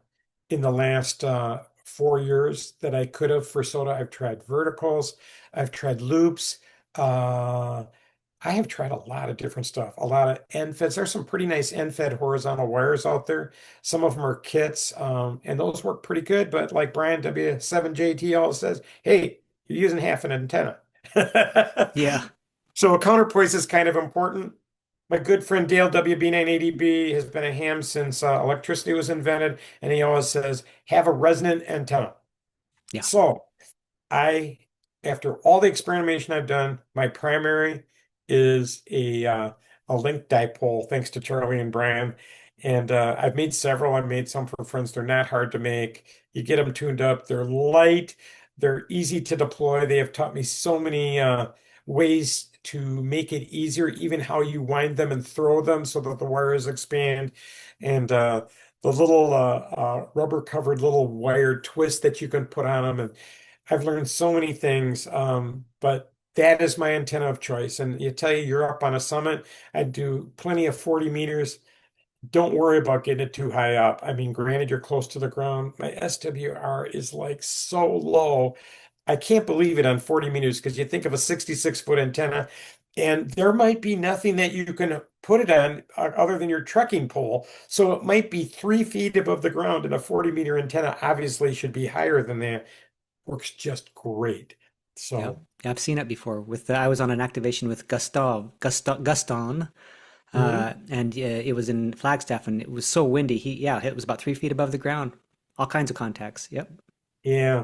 in the last 4 years that I could have for SOTA. I've tried verticals, I've tried loops. Uh, I have tried a lot of different stuff, a lot of end feds. There's some pretty nice end fed horizontal wires out there. Some of them are kits, and those work pretty good. But like Brian W7JT always says, hey, you're using half an antenna. Yeah. So a counterpoise is kind of important. My good friend Dale WB980B has been a ham since electricity was invented, and he always says, have a resonant antenna. Yeah. So I, after all the experimentation I've done, my primary is a link dipole, thanks to Charlie and Brian. And I've made several. I've made some for friends. They're not hard to make. You get them tuned up. They're light. They're easy to deploy. They have taught me so many ways to make it easier, even how you wind them and throw them so that the wires expand. And the little rubber covered little wire twist that you can put on them. And I've learned so many things, but that is my antenna of choice. And you tell you you're up on a summit, I do plenty of 40 meters. Don't worry about getting it too high up. I mean, granted, you're close to the ground. My SWR is like so low. I can't believe it on 40 meters because you think of a 66-foot antenna, and there might be nothing that you can put it on other than your trekking pole. So it might be 3 feet above the ground, and a 40-meter antenna obviously should be higher than that. Works just great. Yeah. So, I've seen it before. With I was on an activation with Gaston, mhm. and it was in Flagstaff, and it was so windy. Yeah, it was about 3 feet above the ground. All kinds of contacts. Yep. Yeah.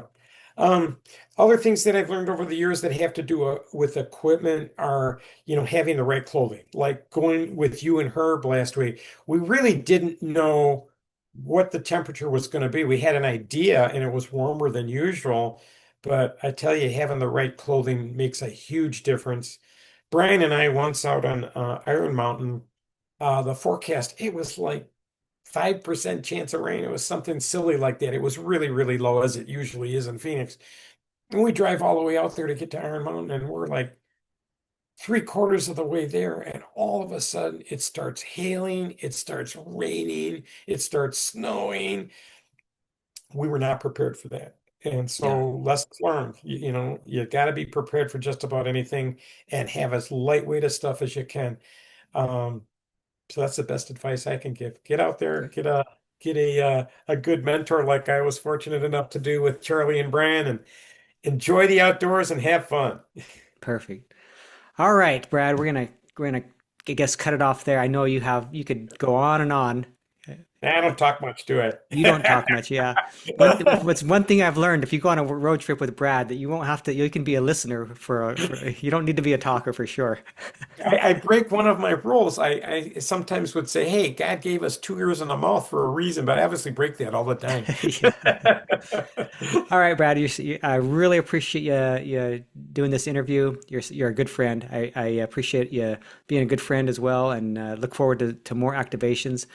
Um, Other things that I've learned over the years that have to do with equipment are, having the right clothing. Like going with you and Herb last week, we really didn't know what the temperature was going to be. We had an idea and it was warmer than usual, but I tell you, having the right clothing makes a huge difference. Brian and I once out on Iron Mountain, the forecast, it was like 5% chance of rain. It was something silly like that. It was really, really low, as it usually is in Phoenix. And we drive all the way out there to get to Iron Mountain, and we're like three-quarters of the way there, and all of a sudden it starts hailing, it starts raining, it starts snowing. We were not prepared for that. And Yeah, so lessons learned, you got to be prepared for just about anything and have as lightweight of stuff as you can. Um, so that's the best advice I can give. Get out there, great. get a good mentor like I was fortunate enough to do with Charlie and Bran, and enjoy the outdoors and have fun. Perfect. All right, Brad, we're gonna I guess cut it off there. I know you could go on and on. I don't talk much to it. You don't talk much, yeah. What's one thing I've learned, if you go on a road trip with Brad, that you won't have to, you can be a listener you don't need to be a talker for sure. I break one of my rules. I sometimes would say, "Hey, God gave us two ears and a mouth for a reason," but I obviously break that all the time. Yeah. All right, Brad, I really appreciate you doing this interview. You're a good friend. I appreciate you being a good friend as well, and look forward to more activations.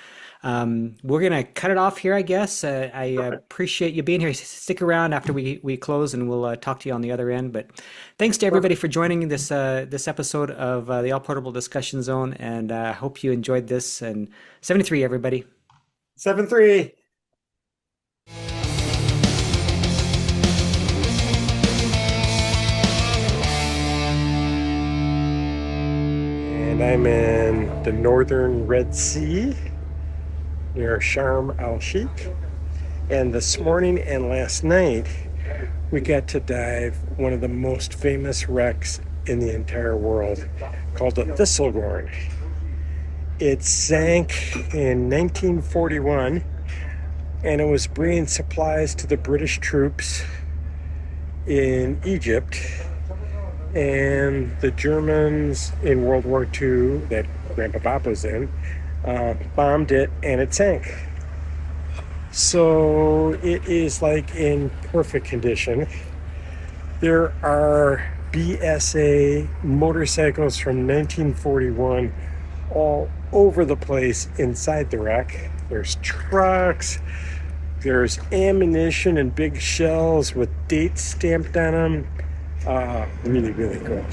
We're gonna cut it off here, I guess. I Perfect. appreciate you being here. Stick around after we close, and we'll talk to you on the other end. But thanks to everybody Perfect. for joining this episode of the All Portable Discussion Zone, and I hope you enjoyed this. And 73, everybody. 7-3. And I'm in the northern Red Sea near Sharm el-Sheikh. And this morning and last night, we got to dive one of the most famous wrecks in the entire world called the Thistlegorn. It sank in 1941 and it was bringing supplies to the British troops in Egypt. And the Germans in World War II, that Grandpa Bob was in, bombed it and it sank. So it is like in perfect condition. There are BSA motorcycles from 1941 all over the place inside the wreck. There's trucks, there's ammunition and big shells with dates stamped on them. Really, really cool.